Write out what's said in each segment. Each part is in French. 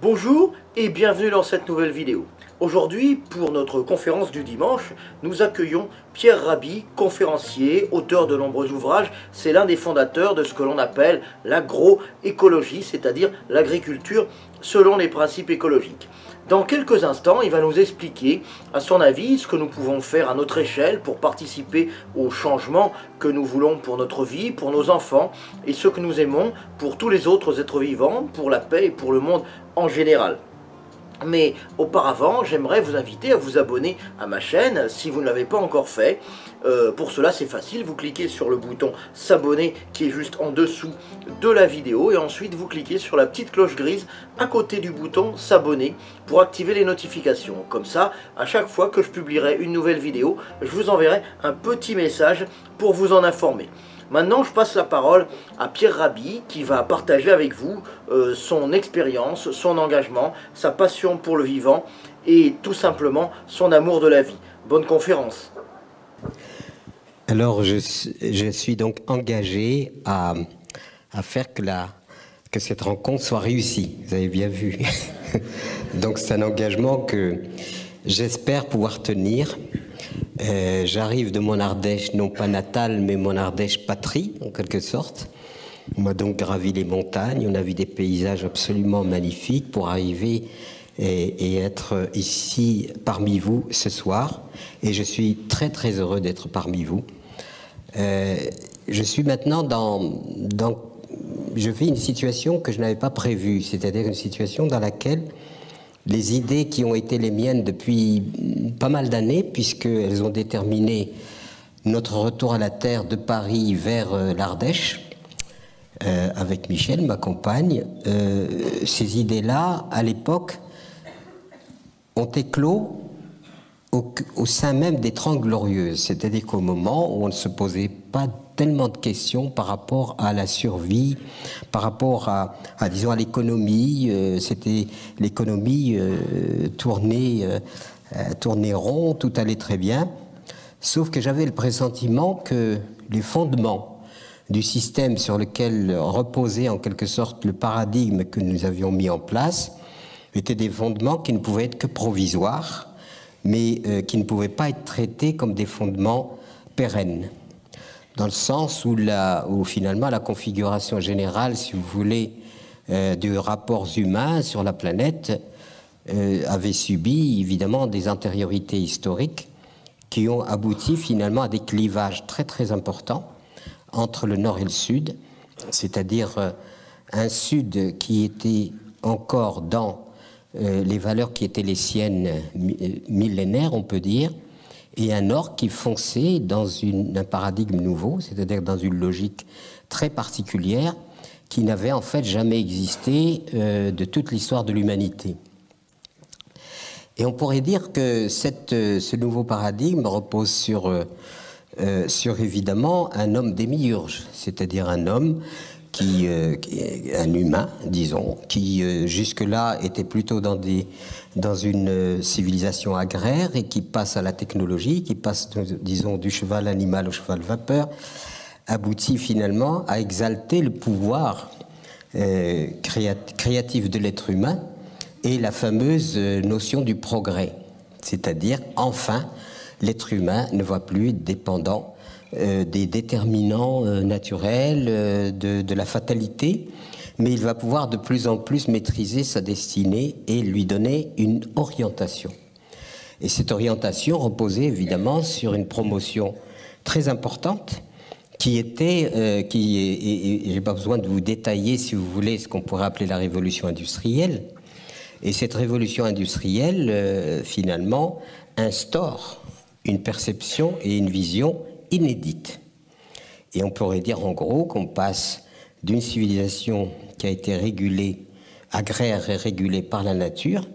Bonjour et bienvenue dans cette nouvelle vidéo. Aujourd'hui, pour notre conférence du dimanche, nous accueillons Pierre Rabhi, conférencier, auteur de nombreux ouvrages. C'est l'un des fondateurs de ce que l'on appelle l'agroécologie, c'est-à-dire l'agriculture selon les principes écologiques. Dans quelques instants, il va nous expliquer, à son avis, ce que nous pouvons faire à notre échelle pour participer au changement que nous voulons pour notre vie, pour nos enfants, et ce que nous aimons pour tous les autres êtres vivants, pour la paix et pour le monde en général. Mais auparavant, j'aimerais vous inviter à vous abonner à ma chaîne si vous ne l'avez pas encore fait. Pour cela, c'est facile, vous cliquez sur le bouton s'abonner qui est juste en dessous de la vidéo et ensuite vous cliquez sur la petite cloche grise à côté du bouton s'abonner pour activer les notifications. Comme ça, à chaque fois que je publierai une nouvelle vidéo, je vous enverrai un petit message pour vous en informer. Maintenant, je passe la parole à Pierre Rabhi qui va partager avec vous son expérience, son engagement, sa passion pour le vivant et tout simplement son amour de la vie. Bonne conférence. Alors, je suis donc engagé à faire que cette rencontre soit réussie. Vous avez bien vu. Donc, c'est un engagement que j'espère pouvoir tenir. J'arrive de mon Ardèche, non pas natale, mais mon Ardèche patrie, en quelque sorte. On m'a donc gravi les montagnes, on a vu des paysages absolument magnifiques pour arriver et être ici parmi vous ce soir. Et je suis très très heureux d'être parmi vous. Je suis maintenant je vis une situation que je n'avais pas prévue, c'est-à-dire une situation dans laquelle les idées qui ont été les miennes depuis pas mal d'années, puisqu'elles ont déterminé notre retour à la terre de Paris vers l'Ardèche, avec Michel, ma compagne, ces idées-là, à l'époque, ont éclos au sein même des Trente Glorieuses, c'est-à-dire qu'au moment où on ne se posait pas tellement de questions par rapport à la survie, par rapport disons, à l'économie, c'était l'économie tournée rond, tout allait très bien, sauf que j'avais le pressentiment que les fondements du système sur lequel reposait en quelque sorte le paradigme que nous avions mis en place étaient des fondements qui ne pouvaient être que provisoires, mais qui ne pouvaient pas être traités comme des fondements pérennes. Dans le sens où finalement la configuration générale, si vous voulez, des rapports humains sur la planète avait subi évidemment des antériorités historiques qui ont abouti finalement à des clivages très très importants entre le nord et le sud, c'est-à-dire un sud qui était encore dans les valeurs qui étaient les siennes millénaires, on peut dire, et un nord qui fonçait dans un paradigme nouveau, c'est-à-dire dans une logique très particulière qui n'avait en fait jamais existé de toute l'histoire de l'humanité. Et on pourrait dire que ce nouveau paradigme repose sur évidemment un homme démiurge, c'est-à-dire un homme un humain, disons, qui jusque-là était plutôt dans une civilisation agraire et qui passe à la technologie, qui passe, disons, du cheval animal au cheval vapeur, aboutit finalement à exalter le pouvoir créatif de l'être humain et la fameuse notion du progrès. C'est-à-dire, enfin, l'être humain ne va plus être dépendant des déterminants naturels, de la fatalité, mais il va pouvoir de plus en plus maîtriser sa destinée et lui donner une orientation. Et cette orientation reposait évidemment sur une promotion très importante qui était, et j'ai pas besoin de vous détailler, si vous voulez, ce qu'on pourrait appeler la révolution industrielle. Et cette révolution industrielle, finalement, instaure une perception et une vision inédite. Et on pourrait dire en gros qu'on passe d'une civilisation qui a été régulée, agraire et régulée par la nature,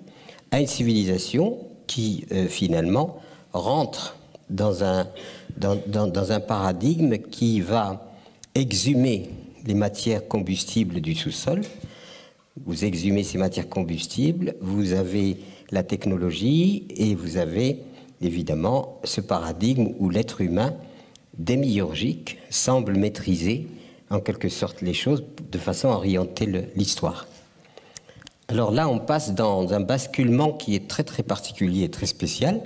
à une civilisation qui finalement rentre dans un paradigme qui va exhumer les matières combustibles du sous-sol. Vous exhumez ces matières combustibles, vous avez la technologie et vous avez évidemment ce paradigme où l'être humain démiurgique semble maîtriser en quelque sorte les choses de façon à orienter l'histoire. Alors là, on passe dans un basculement qui est très très particulier et très spécial,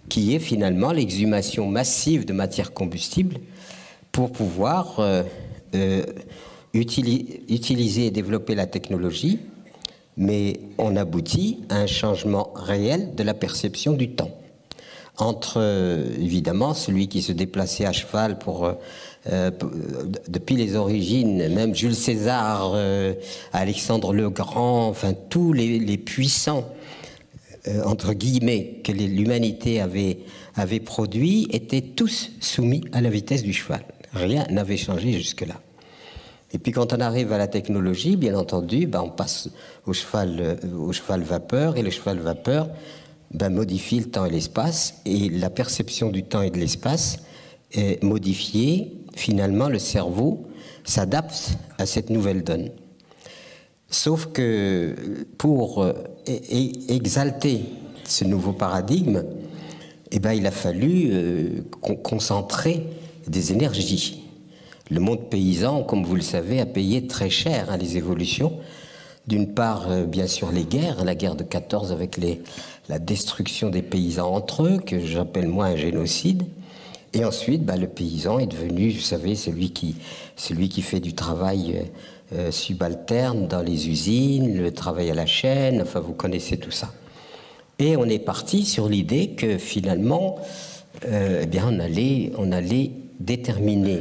qui est finalement l'exhumation massive de matières combustibles pour pouvoir utiliser et développer la technologie, mais on aboutit à un changement réel de la perception du temps. Entre, évidemment, celui qui se déplaçait à cheval depuis les origines, même Jules César, Alexandre le Grand, enfin tous les puissants, entre guillemets, que l'humanité avait produits, étaient tous soumis à la vitesse du cheval. Rien n'avait changé jusque-là. Et puis quand on arrive à la technologie, bien entendu, on passe au cheval vapeur, et le cheval vapeur modifie le temps et l'espace, et la perception du temps et de l'espace est modifiée. Finalement, le cerveau s'adapte à cette nouvelle donne. Sauf que pour exalter ce nouveau paradigme, il a fallu concentrer des énergies. Le monde paysan, comme vous le savez, a payé très cher les évolutions. D'une part, bien sûr, les guerres, la guerre de 14 avec la destruction des paysans entre eux, que j'appelle moi un génocide. Et ensuite, le paysan est devenu, vous savez, celui qui fait du travail subalterne dans les usines, le travail à la chaîne, enfin vous connaissez tout ça. Et on est parti sur l'idée que finalement, on allait déterminer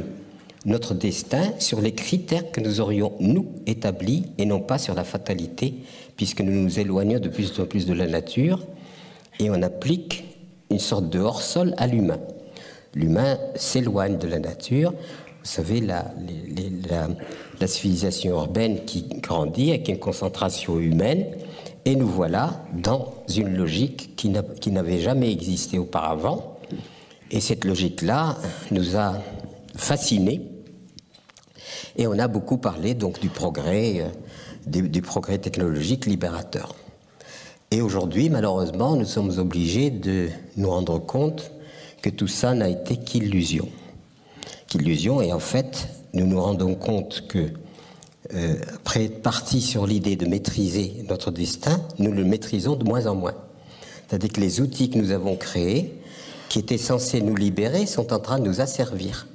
notre destin sur les critères que nous aurions, nous, établis, et non pas sur la fatalité, puisque nous nous éloignons de plus en plus de la nature, et on applique une sorte de hors-sol à l'humain. L'humain s'éloigne de la nature. Vous savez, la civilisation urbaine qui grandit avec une concentration humaine, et nous voilà dans une logique qui n'avait jamais existé auparavant. Et cette logique-là nous a fascinés. Et on a beaucoup parlé donc du progrès technologique libérateur. Et aujourd'hui, malheureusement, nous sommes obligés de nous rendre compte que tout ça n'a été qu'illusion. Et en fait, nous nous rendons compte que, après être partis sur l'idée de maîtriser notre destin, nous le maîtrisons de moins en moins. C'est-à-dire que les outils que nous avons créés, qui étaient censés nous libérer, sont en train de nous asservir,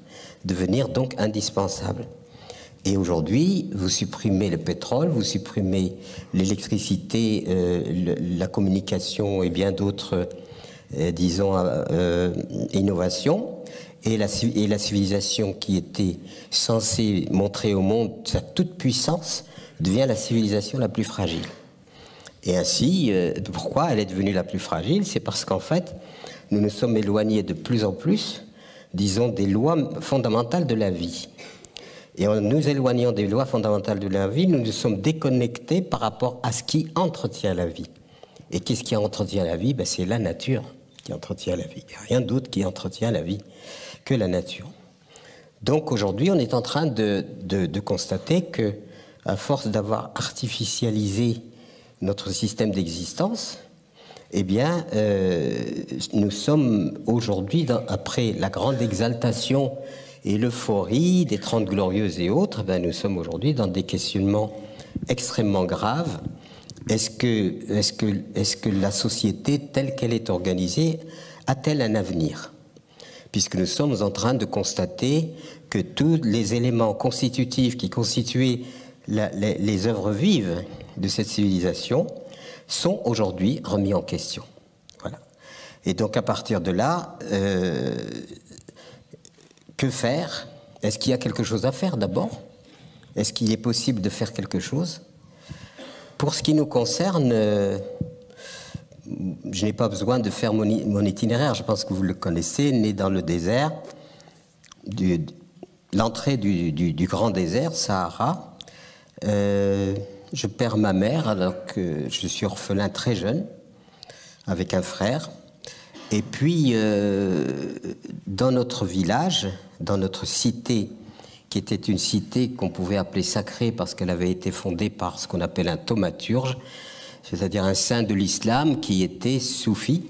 devenir donc indispensables. Et aujourd'hui, vous supprimez le pétrole, vous supprimez l'électricité, la communication et bien d'autres, innovations. Et la civilisation qui était censée montrer au monde sa toute-puissance devient la civilisation la plus fragile. Et ainsi, pourquoi elle est devenue la plus fragile? C'est parce qu'en fait, nous nous sommes éloignés de plus en plus, disons, des lois fondamentales de la vie. Et en nous éloignant des lois fondamentales de la vie, nous nous sommes déconnectés par rapport à ce qui entretient la vie. Et qu'est-ce qui entretient la vie? C'est la nature qui entretient la vie. Il n'y a rien d'autre qui entretient la vie que la nature. Donc aujourd'hui, on est en train de constater que, à force d'avoir artificialisé notre système d'existence, nous sommes aujourd'hui, après la grande exaltation et l'euphorie des 30 Glorieuses et autres, nous sommes aujourd'hui dans des questionnements extrêmement graves. Est-ce que la société telle qu'elle est organisée a-t-elle un avenir? Puisque nous sommes en train de constater que tous les éléments constitutifs qui constituaient les œuvres vives de cette civilisation sont aujourd'hui remis en question. Voilà. Et donc à partir de là, que faire? Est-ce qu'il y a quelque chose à faire d'abord? Est-ce qu'il est possible de faire quelque chose? Pour ce qui nous concerne, je n'ai pas besoin de faire mon itinéraire, je pense que vous le connaissez, né dans le désert, l'entrée du grand désert, Sahara. Je perds ma mère alors que je suis orphelin très jeune, avec un frère. Et puis, dans notre village, dans notre cité, qui était une cité qu'on pouvait appeler sacrée parce qu'elle avait été fondée par ce qu'on appelle un thaumaturge, c'est-à-dire un saint de l'islam qui était soufi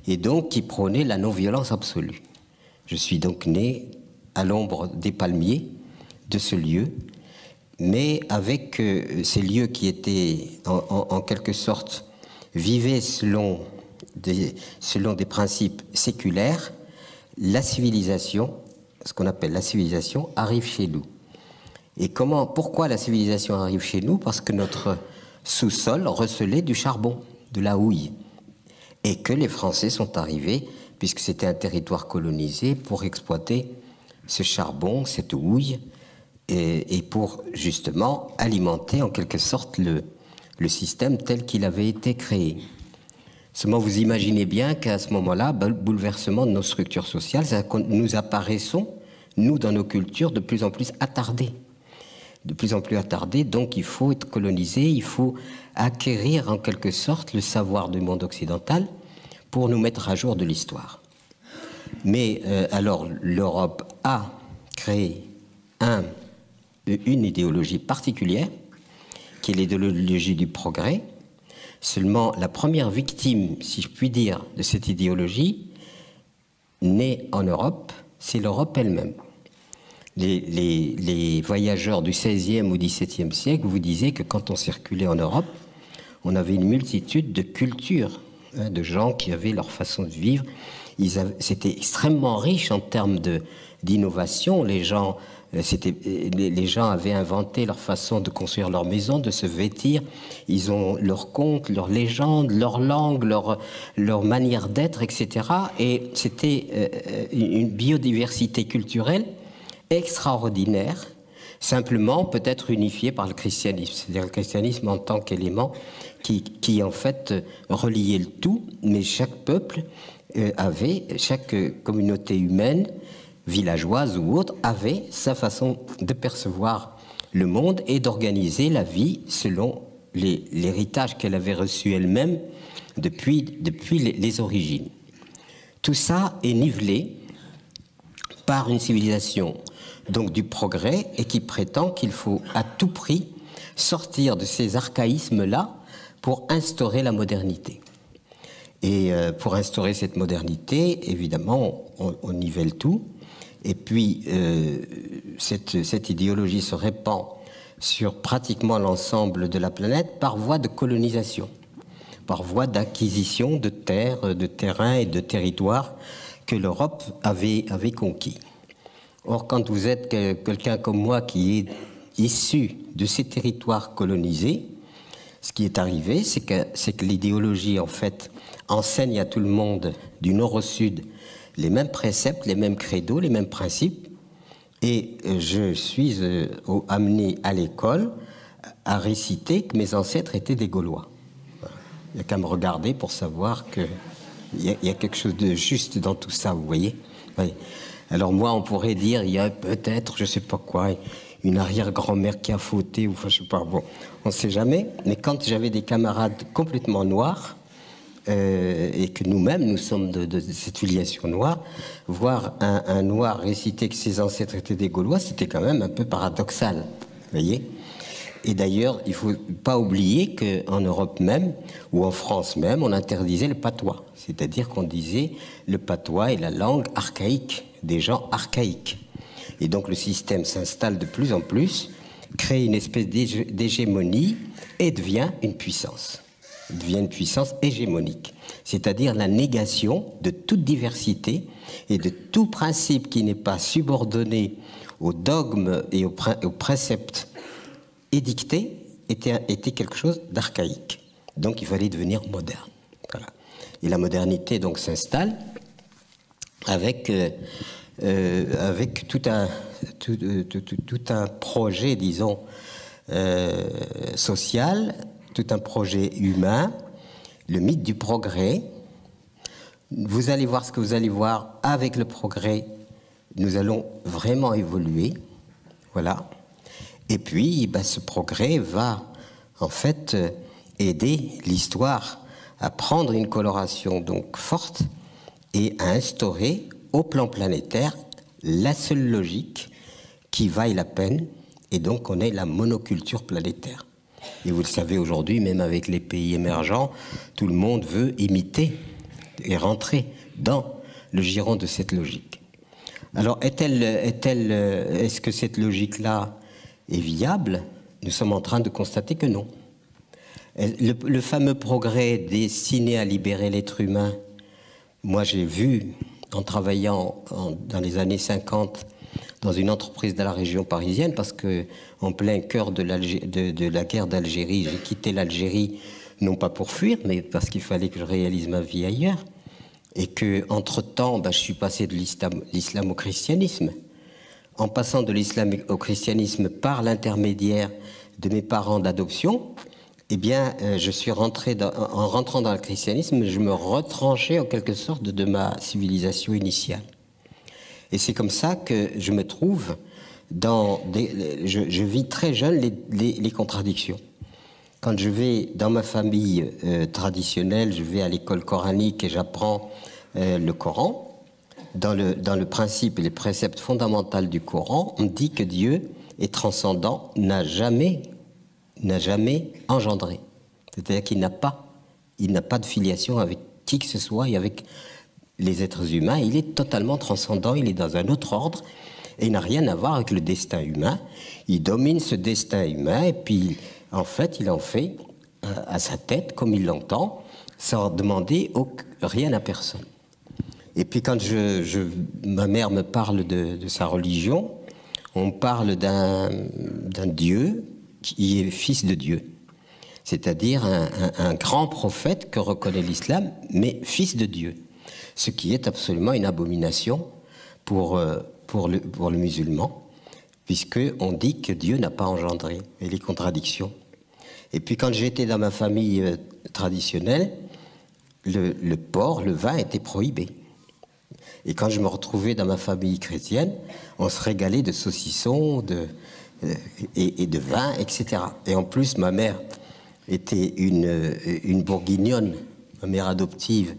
et donc qui prônait la non-violence absolue. Je suis donc né à l'ombre des palmiers de ce lieu mais avec ces lieux qui étaient en quelque sorte vivaient selon des principes séculaires, la civilisation, ce qu'on appelle la civilisation, arrive chez nous. Et pourquoi la civilisation arrive chez nous? Parce que notre sous-sol recelait du charbon, de la houille, et que les Français sont arrivés, puisque c'était un territoire colonisé, pour exploiter ce charbon, cette houille, et pour justement alimenter en quelque sorte le système tel qu'il avait été créé. Seulement, vous imaginez bien qu'à ce moment-là, le bouleversement de nos structures sociales, nous apparaissons, nous, dans nos cultures, de plus en plus attardés. De plus en plus attardés, donc il faut être colonisé, il faut acquérir en quelque sorte le savoir du monde occidental pour nous mettre à jour de l'histoire. Mais alors, l'Europe a créé une idéologie particulière, qui est l'idéologie du progrès. Seulement, la première victime, si je puis dire, de cette idéologie, née en Europe, c'est l'Europe elle-même. Les voyageurs du XVIe ou XVIIe siècle vous disaient que quand on circulait en Europe, on avait une multitude de cultures, de gens qui avaient leur façon de vivre. C'était extrêmement riche en termes d'innovation. Les gens avaient inventé leur façon de construire leur maison, de se vêtir. Ils ont leurs contes, leurs légendes, leur langue, leur manière d'être, etc. Et c'était une biodiversité culturelle extraordinaire, simplement peut-être unifiée par le christianisme. C'est-à-dire le christianisme en tant qu'élément qui en fait reliait le tout, mais chaque peuple chaque communauté humaine, villageoise ou autre, avait sa façon de percevoir le monde et d'organiser la vie selon l'héritage qu'elle avait reçu elle-même depuis les origines. Tout ça est nivelé par une civilisation donc du progrès et qui prétend qu'il faut à tout prix sortir de ces archaïsmes-là pour instaurer la modernité. Et pour instaurer cette modernité, évidemment, on nivelle tout. Et puis, cette idéologie se répand sur pratiquement l'ensemble de la planète par voie de colonisation, par voie d'acquisition de terres, de terrains et de territoires que l'Europe avait conquis. Or, quand vous êtes quelqu'un comme moi qui est issu de ces territoires colonisés, ce qui est arrivé, c'est que l'idéologie, en fait, enseigne à tout le monde, du nord au sud, les mêmes préceptes, les mêmes credos, les mêmes principes. Et je suis amené à l'école à réciter que mes ancêtres étaient des Gaulois. Il n'y a qu'à me regarder pour savoir qu'il y a quelque chose de juste dans tout ça, vous voyez. Oui. Alors moi, on pourrait dire, il y a peut-être, je ne sais pas quoi, une arrière-grand-mère qui a fauté, ou enfin, je ne sais pas, bon, on ne sait jamais. Mais quand j'avais des camarades complètement noirs, et que nous-mêmes, nous sommes de cette filiation noire, voir un noir réciter que ses ancêtres étaient des Gaulois, c'était quand même un peu paradoxal, vous voyez. Et d'ailleurs, il ne faut pas oublier qu'en Europe même, ou en France même, on interdisait le patois. C'est-à-dire qu'on disait le patois est la langue archaïque, des gens archaïques. Et donc le système s'installe de plus en plus, crée une espèce d'hégémonie et devient une puissance. Il devient une puissance hégémonique, c'est-à-dire la négation de toute diversité et de tout principe qui n'est pas subordonné aux dogmes et aux préceptes édictés était quelque chose d'archaïque. Donc il fallait devenir moderne. Voilà. Et la modernité donc s'installe avec tout un projet, disons, social, tout un projet humain, le mythe du progrès. Vous allez voir ce que vous allez voir. Avec le progrès, nous allons vraiment évoluer. Voilà. Et puis, ce progrès va, en fait, aider l'histoire à prendre une coloration donc forte et à instaurer, au plan planétaire, la seule logique qui vaille la peine. Et donc, on est la monoculture planétaire. Et vous le savez aujourd'hui, même avec les pays émergents, tout le monde veut imiter et rentrer dans le giron de cette logique. Alors, est-ce que cette logique-là est viable, nous sommes en train de constater que non. Le fameux progrès destiné à libérer l'être humain, moi j'ai vu, en travaillant dans les années 50 dans une entreprise de la région parisienne, parce que en plein cœur de la guerre d'Algérie, j'ai quitté l'Algérie, non pas pour fuir, mais parce qu'il fallait que je réalise ma vie ailleurs, et que entre-temps, je suis passé de l'islam au christianisme. En passant de l'islam au christianisme par l'intermédiaire de mes parents d'adoption, eh bien, je suis rentré en rentrant dans le christianisme, je me retranchais en quelque sorte de ma civilisation initiale. Et c'est comme ça que je me trouve je vis très jeune les contradictions. Quand je vais dans ma famille traditionnelle, je vais à l'école coranique et j'apprends le Coran. Dans le principe et les préceptes fondamentaux du Coran, on dit que Dieu est transcendant, n'a jamais engendré. C'est-à-dire qu'il n'a pas de filiation avec qui que ce soit et avec les êtres humains. Il est totalement transcendant, il est dans un autre ordre et il n'a rien à voir avec le destin humain. Il domine ce destin humain et puis, en fait, il en fait à sa tête comme il l'entend, sans demander rien à personne. Et puis quand ma mère me parle de sa religion, on parle d'un Dieu qui est fils de Dieu. C'est-à-dire un grand prophète que reconnaît l'islam, mais fils de Dieu. Ce qui est absolument une abomination pour le musulman, puisqu'on dit que Dieu n'a pas engendré, et les contradictions. Et puis quand j'étais dans ma famille traditionnelle, le porc, le vin était prohibé. Et quand je me retrouvais dans ma famille chrétienne, on se régalait de saucissons et de vin, etc. Et en plus, ma mère était une bourguignonne, ma mère adoptive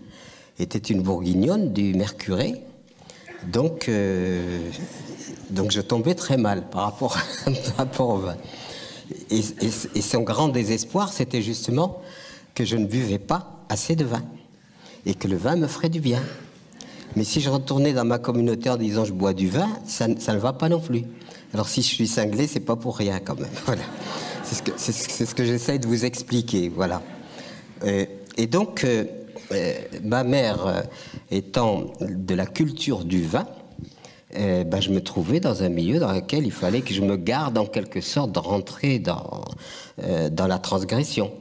était une bourguignonne du Mercurey. Donc je tombais très mal par rapport au vin. Et son grand désespoir, c'était justement que je ne buvais pas assez de vin et que le vin me ferait du bien. Mais si je retournais dans ma communauté en disant je bois du vin, ça ne va pas non plus. Alors si je suis cinglé, c'est pas pour rien quand même. Voilà. C'est ce que j'essaie de vous expliquer. Voilà. Et donc, ma mère étant de la culture du vin, je me trouvais dans un milieu dans lequel il fallait que je me garde en quelque sorte de rentrer dans la transgression.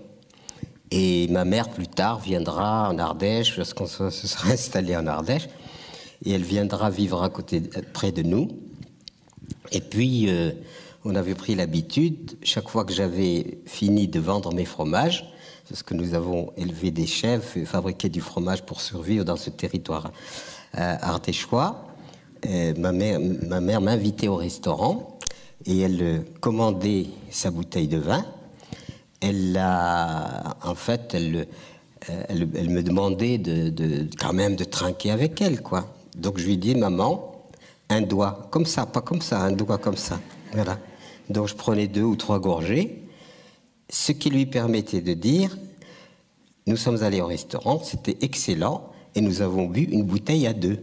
Et ma mère, plus tard, viendra en Ardèche, lorsqu'on se sera installé en Ardèche, et elle viendra vivre près de nous. Et puis, on avait pris l'habitude, chaque fois que j'avais fini de vendre mes fromages, parce que nous avons élevé des chèvres et fabriqué du fromage pour survivre dans ce territoire ardéchois, ma mère m'invitait au restaurant, et elle commandait sa bouteille de vin. Elle me demandait quand même de trinquer avec elle, quoi. Donc je lui dis, maman, un doigt comme ça, pas comme ça, un doigt comme ça. Voilà. Donc je prenais 2 ou 3 gorgées, ce qui lui permettait de dire, nous sommes allés au restaurant, c'était excellent, et nous avons bu une bouteille à 2.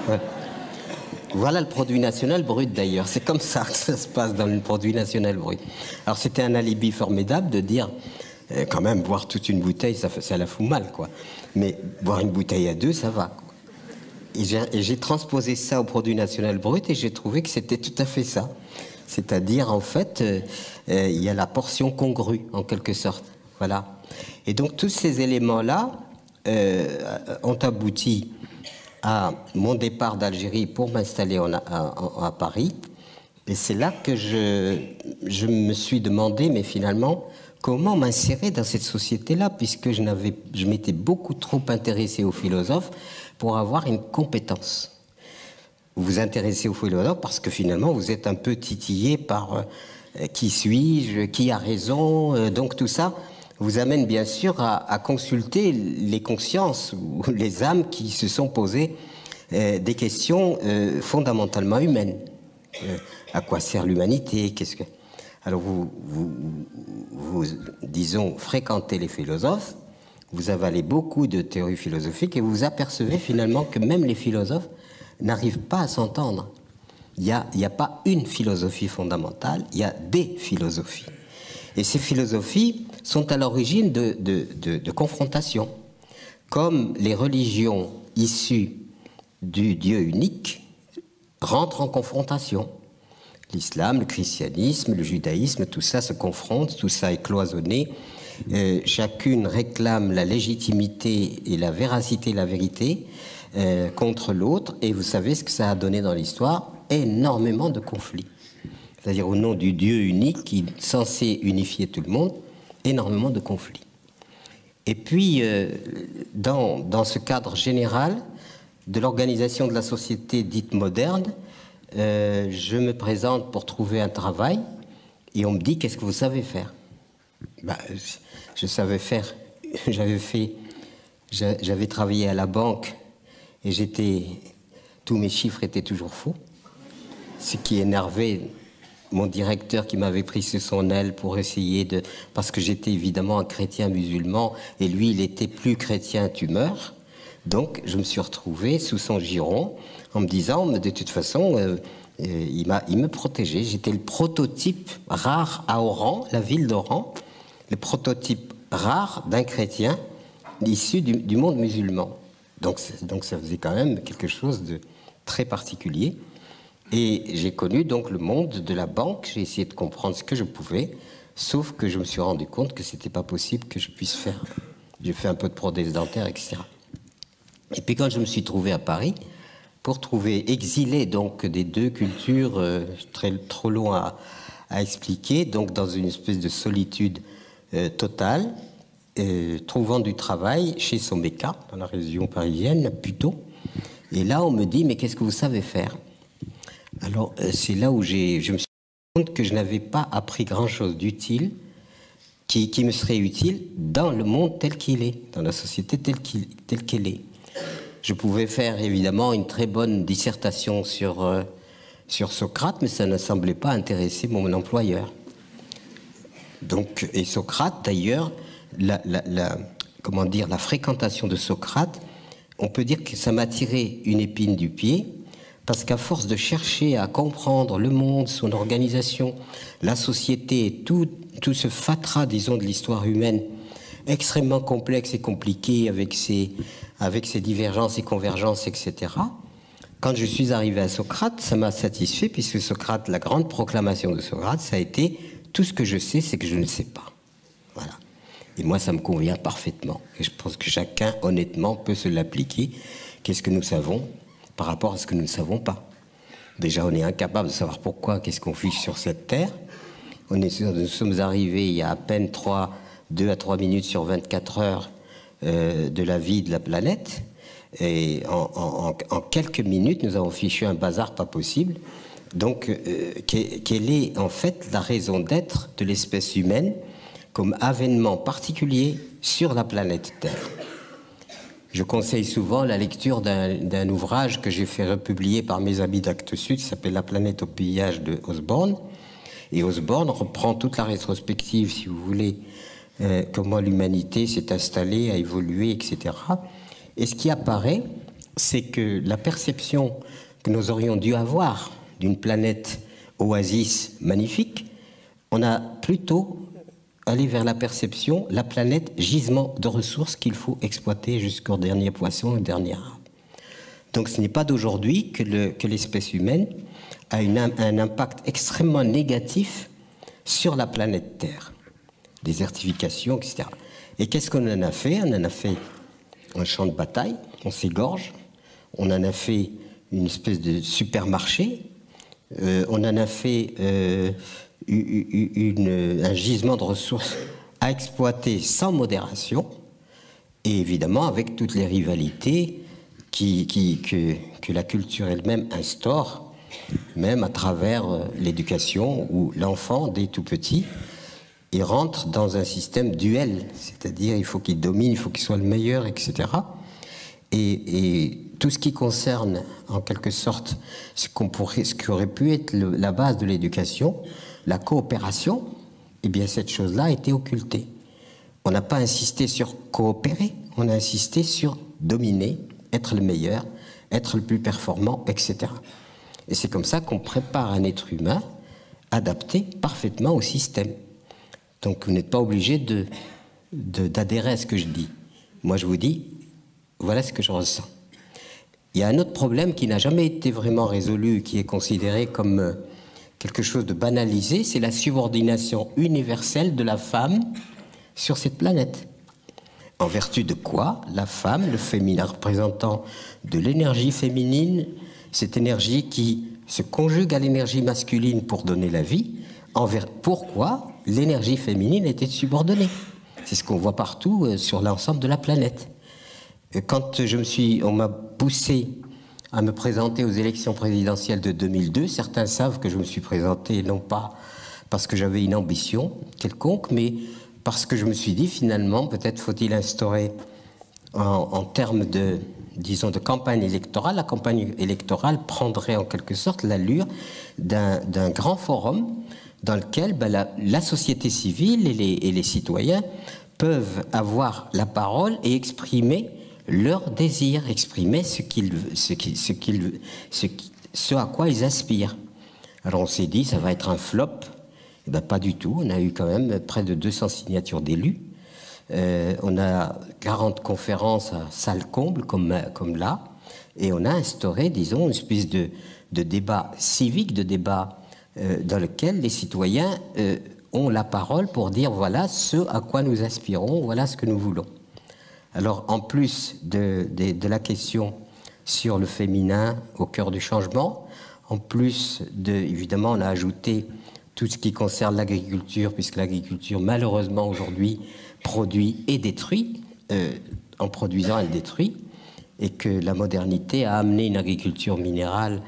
Voilà. Voilà le produit national brut d'ailleurs. C'est comme ça que ça se passe dans le produit national brut. Alors c'était un alibi formidable de dire, quand même, boire toute une bouteille, ça la fout mal, quoi. Mais boire une bouteille à 2, ça va, quoi. Et j'ai transposé ça au produit national brut et j'ai trouvé que c'était tout à fait ça. C'est-à-dire, en fait, il y a la portion congrue, en quelque sorte. Voilà. Et donc tous ces éléments-là ont abouti à mon départ d'Algérie pour m'installer à Paris. Et c'est là que je me suis demandé, mais finalement, comment m'insérer dans cette société-là, puisque je m'étais beaucoup trop intéressé aux philosophes pour avoir une compétence. Vous vous intéressez aux philosophes parce que finalement, vous êtes un peu titillé par qui suis-je, qui a raison, donc tout ça vous amène bien sûr à consulter les consciences ou les âmes qui se sont posées des questions fondamentalement humaines. À quoi sert l'humanité? Alors vous, disons, fréquentez les philosophes, vous avalez beaucoup de théories philosophiques et vous apercevez finalement que même les philosophes n'arrivent pas à s'entendre. il n'y a pas une philosophie fondamentale, il y a des philosophies. Et ces philosophies sont à l'origine de confrontations. Comme les religions issues du Dieu unique rentrent en confrontation. L'islam, le christianisme, le judaïsme, tout ça se confronte, tout ça est cloisonné. Chacune réclame la légitimité et la véracité, la vérité contre l'autre. Et vous savez ce que ça a donné dans l'histoire? Énormément de conflits. C'est-à-dire au nom du Dieu unique qui est censé unifier tout le monde, énormément de conflits. Et puis, dans ce cadre général de l'organisation de la société dite moderne, je me présente pour trouver un travail et on me dit « Qu'est-ce que vous savez faire ?» Je savais faire, j'avais travaillé à la banque et tous mes chiffres étaient toujours faux, ce qui énervait mon directeur qui m'avait pris sous son aile pour essayer parce que j'étais évidemment un chrétien musulman et lui il était plus chrétien, tu meurs. Donc je me suis retrouvé sous son giron en me disant de toute façon il me protégeait. J'étais le prototype rare à Oran, la ville d'Oran, le prototype rare d'un chrétien issu du monde musulman. Donc ça faisait quand même quelque chose de très particulier. Et j'ai connu donc le monde de la banque, j'ai essayé de comprendre ce que je pouvais, sauf que je me suis rendu compte que c'était pas possible que je puisse faire. J'ai fait un peu de prothèse dentaire, etc. Et puis quand je me suis trouvé à Paris, pour trouver exilé donc des deux cultures trop loin à expliquer, donc dans une espèce de solitude totale, trouvant du travail chez Someca, dans la région parisienne, plutôt. Et là on me dit, mais qu'est-ce que vous savez faire ? Alors, c'est là où je me suis rendu compte que je n'avais pas appris grand-chose d'utile, qui me serait utile dans le monde tel qu'il est, dans la société telle qu'elle est. Je pouvais faire évidemment une très bonne dissertation sur Socrate, mais ça ne semblait pas intéresser mon employeur. Donc, et Socrate, d'ailleurs, la fréquentation de Socrate, on peut dire que ça m'a tiré une épine du pied, parce qu'à force de chercher à comprendre le monde, son organisation, la société, tout ce fatras, disons, de l'histoire humaine, extrêmement complexe et compliqué, avec ses divergences et convergences, etc. Quand je suis arrivé à Socrate, ça m'a satisfait, puisque Socrate, la grande proclamation de Socrate, ça a été « tout ce que je sais, c'est que je ne sais pas ». Voilà. Et moi, ça me convient parfaitement. Et je pense que chacun, honnêtement, peut se l'appliquer. Qu'est-ce que nous savons par rapport à ce que nous ne savons pas? Déjà, on est incapable de savoir pourquoi, qu'est-ce qu'on fiche sur cette terre. Nous sommes arrivés il y a à peine 2 à 3 minutes sur 24 heures de la vie de la planète. Et en quelques minutes, nous avons fichu un bazar pas possible. Donc, quelle est en fait la raison d'être de l'espèce humaine comme avènement particulier sur la planète Terre? Je conseille souvent la lecture d'un ouvrage que j'ai fait republier par mes amis d'Actes Sud, qui s'appelle La planète au pillage de Osborne. Et Osborne reprend toute la rétrospective, si vous voulez, comment l'humanité s'est installée, a évolué, etc. Et ce qui apparaît, c'est que la perception que nous aurions dû avoir d'une planète oasis magnifique, on a plutôt aller vers la perception, la planète gisement de ressources qu'il faut exploiter jusqu'au dernier poisson et dernier arbre. Donc ce n'est pas d'aujourd'hui que l'espèce humaine a un impact extrêmement négatif sur la planète Terre. Désertification, etc. Et qu'est-ce qu'on en a fait? On en a fait un champ de bataille, on s'égorge, on en a fait une espèce de supermarché, on en a fait un gisement de ressources à exploiter sans modération, et évidemment avec toutes les rivalités que la culture elle-même instaure, même à travers l'éducation, où l'enfant, dès tout petit, il rentre dans un système duel, c'est-à-dire il faut qu'il domine, il faut qu'il soit le meilleur, etc. Et tout ce qui concerne, en quelque sorte, ce qui aurait pu être la base de l'éducation, la coopération, eh bien cette chose-là a été occultée. On n'a pas insisté sur coopérer, on a insisté sur dominer, être le meilleur, être le plus performant, etc. Et c'est comme ça qu'on prépare un être humain adapté parfaitement au système. Donc vous n'êtes pas obligé d'adhérer à ce que je dis. Moi je vous dis, voilà ce que je ressens. Il y a un autre problème qui n'a jamais été vraiment résolu, qui est considéré comme quelque chose de banalisé, c'est la subordination universelle de la femme sur cette planète. En vertu de quoi la femme, le féminin représentant de l'énergie féminine, cette énergie qui se conjugue à l'énergie masculine pour donner la vie, pourquoi l'énergie féminine était subordonnée? C'est ce qu'on voit partout sur l'ensemble de la planète. Quand on m'a poussé à me présenter aux élections présidentielles de 2002, certains savent que je me suis présenté non pas parce que j'avais une ambition quelconque, mais parce que je me suis dit finalement, peut-être faut-il instaurer en termes de, disons, de campagne électorale. La campagne électorale prendrait en quelque sorte l'allure d'un grand forum dans lequel la société civile et les citoyens peuvent avoir la parole et exprimer leurs désirs, exprimer ce à quoi ils aspirent. Alors on s'est dit, ça va être un flop. Eh bien, pas du tout. On a eu quand même près de 200 signatures d'élus. On a 40 conférences à salle comble, comme là. Et on a instauré, disons, une espèce de débat civique, de débat dans lequel les citoyens ont la parole pour dire voilà ce à quoi nous aspirons, voilà ce que nous voulons. Alors, en plus de la question sur le féminin au cœur du changement, en plus évidemment, on a ajouté tout ce qui concerne l'agriculture, puisque l'agriculture, malheureusement, aujourd'hui, produit et détruit. En produisant, elle détruit. Et que la modernité a amené une agriculture minérale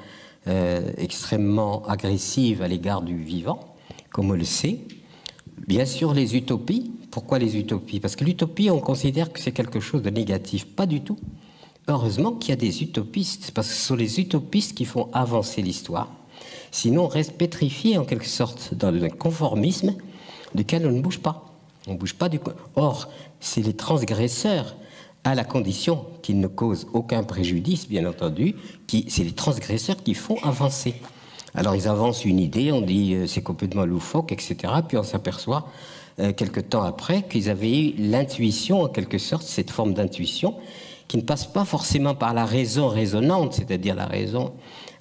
extrêmement agressive à l'égard du vivant, comme on le sait. Bien sûr, les utopies. Pourquoi les utopies? Parce que l'utopie, on considère que c'est quelque chose de négatif. Pas du tout. Heureusement qu'il y a des utopistes, parce que ce sont les utopistes qui font avancer l'histoire. Sinon, on reste pétrifié en quelque sorte dans le conformisme duquel on ne bouge pas. On ne bouge pas du coup. Or, c'est les transgresseurs, à la condition qu'ils ne causent aucun préjudice, bien entendu, c'est les transgresseurs qui font avancer. Alors, ils avancent une idée, on dit c'est complètement loufoque, etc. Puis on s'aperçoit, quelque temps après, qu'ils avaient eu l'intuition, en quelque sorte, cette forme d'intuition, qui ne passe pas forcément par la raison raisonnante, c'est-à-dire la raison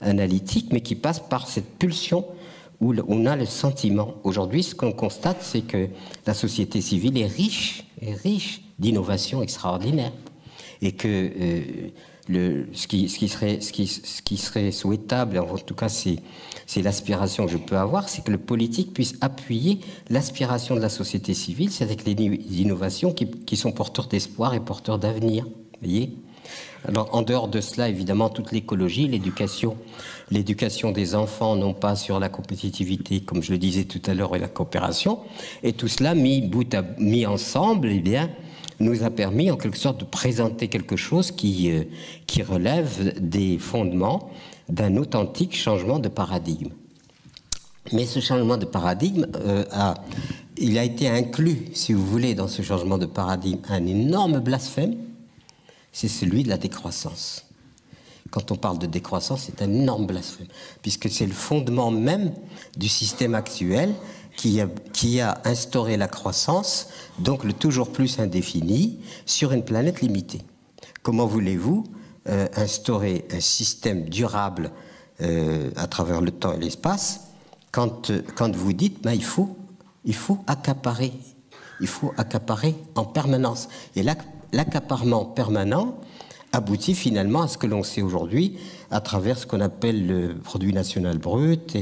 analytique, mais qui passe par cette pulsion où on a le sentiment. Aujourd'hui, ce qu'on constate, c'est que la société civile est riche d'innovations extraordinaires. Et que ce qui serait souhaitable, en tout cas c'est l'aspiration que je peux avoir, c'est que le politique puisse appuyer l'aspiration de la société civile, c'est avec les innovations qui sont porteurs d'espoir et porteurs d'avenir. Vous voyez ? Alors, en dehors de cela, évidemment, toute l'écologie, l'éducation des enfants, non pas sur la compétitivité, comme je le disais tout à l'heure, et la coopération, et tout cela mis ensemble, eh bien, nous a permis, en quelque sorte, de présenter quelque chose qui relève des fondements d'un authentique changement de paradigme. Mais ce changement de paradigme il a été inclus, si vous voulez, dans ce changement de paradigme, un énorme blasphème. C'est celui de la décroissance. Quand on parle de décroissance, c'est un énorme blasphème, puisque c'est le fondement même du système actuel qui a instauré la croissance, donc le toujours plus indéfini, sur une planète limitée. Comment voulez-vous instaurer un système durable à travers le temps et l'espace quand vous dites il faut accaparer, en permanence. Et l'accaparement permanent aboutit finalement à ce que l'on sait aujourd'hui, à travers ce qu'on appelle le produit national brut,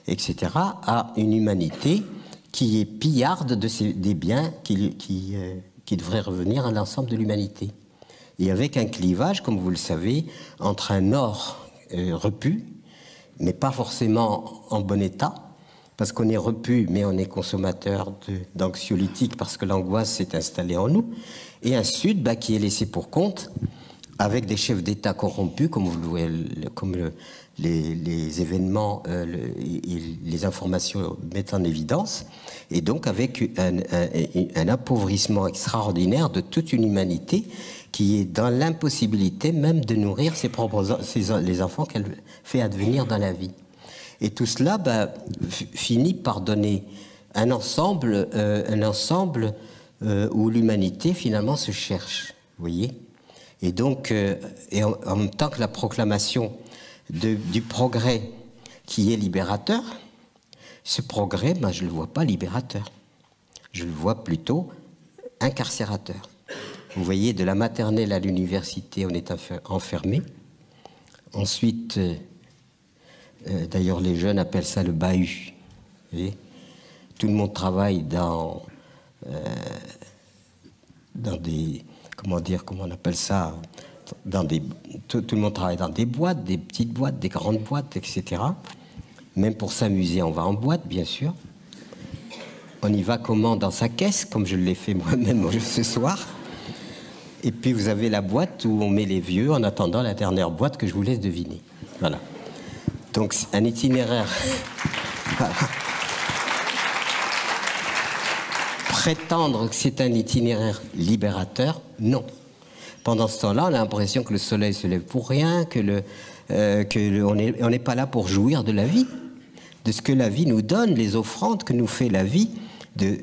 etc., à une humanité qui est pillarde des biens qui devraient revenir à l'ensemble de l'humanité. Et avec un clivage, comme vous le savez, entre un Nord repu, mais pas forcément en bon état, parce qu'on est repu, mais on est consommateur d'anxiolytiques parce que l'angoisse s'est installée en nous, et un Sud qui est laissé pour compte, avec des chefs d'État corrompus, comme vous le voyez, les événements, les informations mettent en évidence, et donc avec un appauvrissement extraordinaire de toute une humanité qui est dans l'impossibilité même de nourrir les enfants qu'elle fait advenir dans la vie. Et tout cela finit par donner un ensemble où l'humanité finalement se cherche, vous voyez. Et donc, en même temps que la proclamation du progrès qui est libérateur, ce progrès, je ne le vois pas libérateur. Je le vois plutôt incarcérateur. Vous voyez, de la maternelle à l'université, on est enfermé. Ensuite, d'ailleurs, les jeunes appellent ça le bahut. Vous voyez, tout le monde travaille dans des... Comment on appelle ça, tout le monde travaille dans des boîtes, des petites boîtes, des grandes boîtes, etc. Même pour s'amuser, on va en boîte, bien sûr. On y va comment? Dans sa caisse, comme je l'ai fait moi-même ce soir. Et puis vous avez la boîte où on met les vieux en attendant la dernière boîte que je vous laisse deviner. Voilà. Donc un itinéraire... Voilà. Prétendre que c'est un itinéraire libérateur, non. Pendant ce temps-là, on a l'impression que le soleil se lève pour rien, on n'est pas là pour jouir de la vie, de ce que la vie nous donne, les offrandes que nous fait la vie,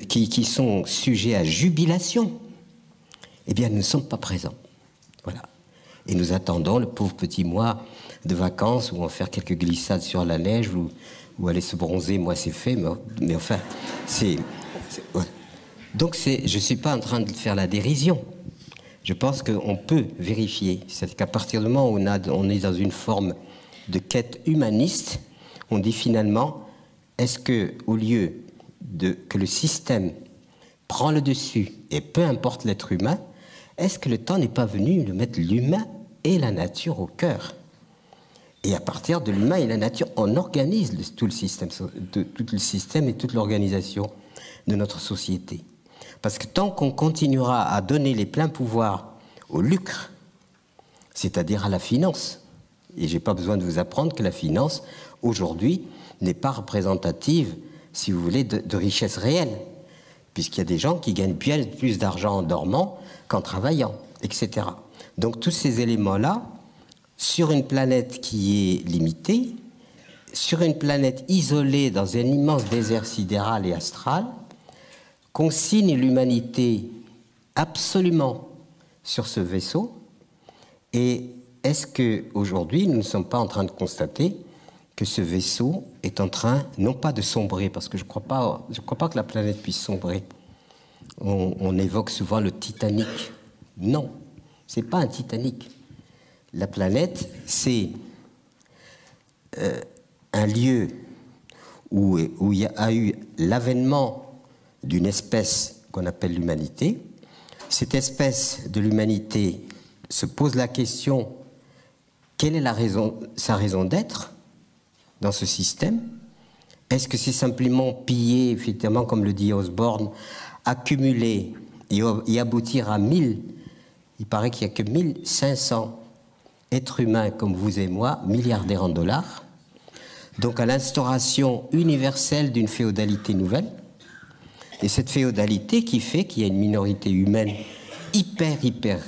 qui sont sujets à jubilation. Eh bien, nous ne sommes pas présents. Voilà. Et nous attendons le pauvre petit mois de vacances où on va faire quelques glissades sur la neige ou aller se bronzer. Moi, c'est fait, mais enfin, ouais. Donc, je ne suis pas en train de faire la dérision. Je pense qu'on peut vérifier. C'est qu'à partir du moment où on est dans une forme de quête humaniste, on dit finalement, est-ce que, au lieu que le système prend le dessus, et peu importe l'être humain, est-ce que le temps n'est pas venu de mettre l'humain et la nature au cœur? Et à partir de l'humain et la nature, on organise tout le système et toute l'organisation de notre société. Parce que tant qu'on continuera à donner les pleins pouvoirs au lucre, c'est-à-dire à la finance, et je n'ai pas besoin de vous apprendre que la finance, aujourd'hui, n'est pas représentative, si vous voulez, de richesse réelle, puisqu'il y a des gens qui gagnent bien plus d'argent en dormant qu'en travaillant, etc. Donc tous ces éléments-là, sur une planète qui est limitée, sur une planète isolée dans un immense désert sidéral et astral, consigne l'humanité absolument sur ce vaisseau. Et est-ce qu'aujourd'hui, nous ne sommes pas en train de constater que ce vaisseau est en train, non pas de sombrer, parce que je ne crois pas que la planète puisse sombrer. On évoque souvent le Titanic. Non, ce n'est pas un Titanic. La planète, c'est un lieu où il y a eu l'avènement d'une espèce qu'on appelle l'humanité. Cette espèce de l'humanité se pose la question, quelle est sa raison d'être dans ce système? Est-ce que c'est simplement piller, effectivement, comme le dit Osborne, accumuler et aboutir à 1000? Il paraît qu'il n'y a que 1500 êtres humains comme vous et moi, milliardaires en dollars, donc à l'instauration universelle d'une féodalité nouvelle. Et cette féodalité qui fait qu'il y a une minorité humaine hyper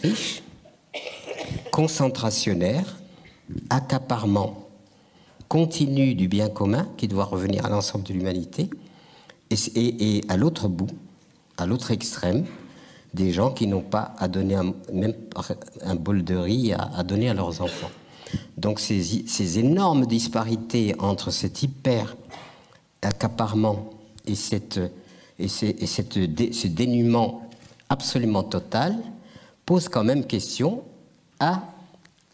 riche, concentrationnaire, accaparement continu du bien commun qui doit revenir à l'ensemble de l'humanité, et à l'autre bout, à l'autre extrême, des gens qui n'ont pas à donner même un bol de riz à donner à leurs enfants. Donc ces énormes disparités entre cet hyper accaparement et ce dénuement absolument total pose quand même question à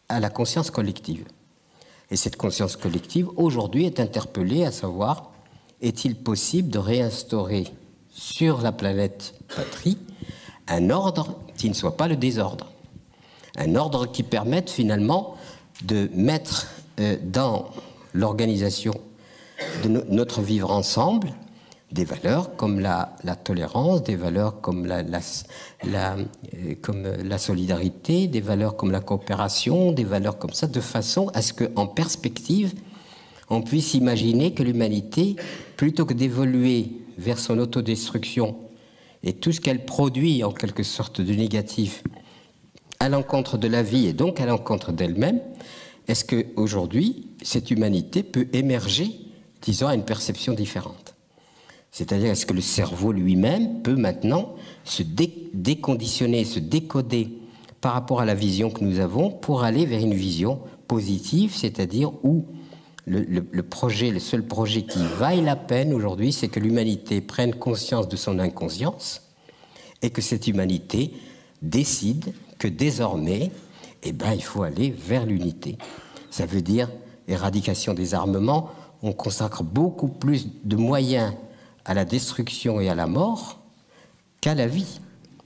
la conscience collective. Et cette conscience collective, aujourd'hui, est interpellée à savoir, est-il possible de réinstaurer sur la planète patrie un ordre qui ne soit pas le désordre? Un ordre qui permette finalement de mettre dans l'organisation de notre vivre ensemble des valeurs comme la tolérance, des valeurs comme comme la solidarité, des valeurs comme la coopération, des valeurs comme ça, de façon à ce qu'en perspective, on puisse imaginer que l'humanité, plutôt que d'évoluer vers son autodestruction et tout ce qu'elle produit en quelque sorte de négatif à l'encontre de la vie et donc à l'encontre d'elle-même, est-ce qu'aujourd'hui, cette humanité peut émerger, disons, à une perception différente? C'est-à-dire, est-ce que le cerveau lui-même peut maintenant se déconditionner, se décoder par rapport à la vision que nous avons pour aller vers une vision positive, c'est-à-dire où le seul projet qui vaille la peine aujourd'hui, c'est que l'humanité prenne conscience de son inconscience et que cette humanité décide que désormais, il faut aller vers l'unité. Ça veut dire éradication des armements. On consacre beaucoup plus de moyens à la destruction et à la mort qu'à la vie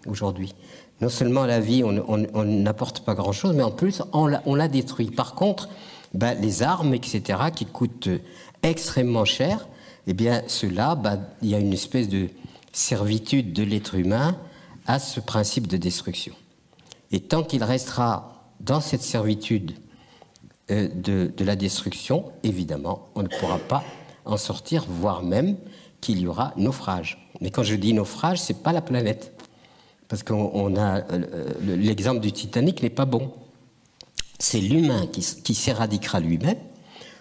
aujourd'hui. Non seulement à la vie, on n'apporte pas grand-chose, mais en plus, on la détruit. Par contre, les armes, etc., qui coûtent extrêmement cher, cela, il y a une espèce de servitude de l'être humain à ce principe de destruction. Et tant qu'il restera dans cette servitude de la destruction, évidemment, on ne pourra pas en sortir, voire même qu'il y aura naufrage. Mais quand je dis naufrage, c'est pas la planète. Parce qu'on a l'exemple du Titanic n'est pas bon. C'est l'humain qui s'éradiquera lui-même,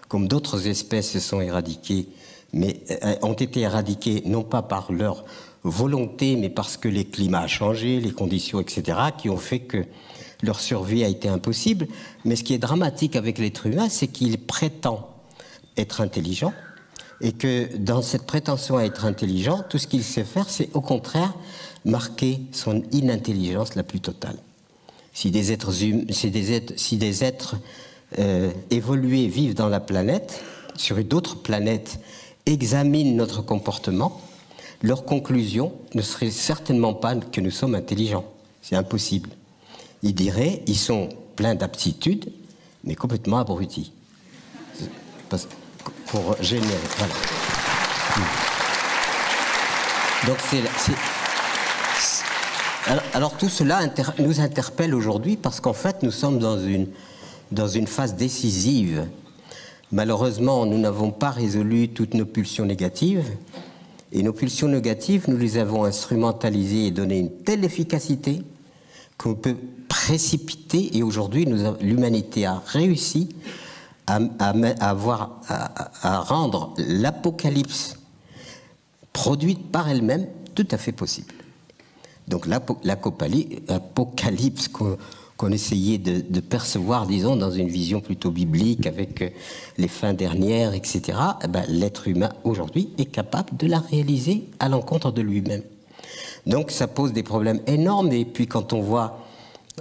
comme d'autres espèces se sont éradiquées, mais ont été éradiquées non pas par leur volonté, mais parce que les climats ont changé, les conditions, etc., qui ont fait que leur survie a été impossible. Mais ce qui est dramatique avec l'être humain, c'est qu'il prétend être intelligent, et que dans cette prétention à être intelligent, tout ce qu'il sait faire, c'est au contraire marquer son inintelligence la plus totale. Si des êtres évolués vivent dans la planète, sur d'autres planètes, examinent notre comportement, leur conclusion ne serait certainement pas que nous sommes intelligents. C'est impossible. Ils diraient, ils sont pleins d'aptitudes, mais complètement abrutis. Pour générer. Voilà. Donc alors tout cela nous interpelle aujourd'hui parce qu'en fait nous sommes dans une phase décisive. Malheureusement, nous n'avons pas résolu toutes nos pulsions négatives et nos pulsions négatives, nous les avons instrumentalisées et donné une telle efficacité qu'on peut précipiter et aujourd'hui l'humanité a réussi à rendre l'apocalypse produite par elle-même tout à fait possible. Donc l'apocalypse qu'on essayait de percevoir, disons, dans une vision plutôt biblique avec les fins dernières, etc., l'être humain aujourd'hui est capable de la réaliser à l'encontre de lui-même. Donc ça pose des problèmes énormes et puis quand on voit,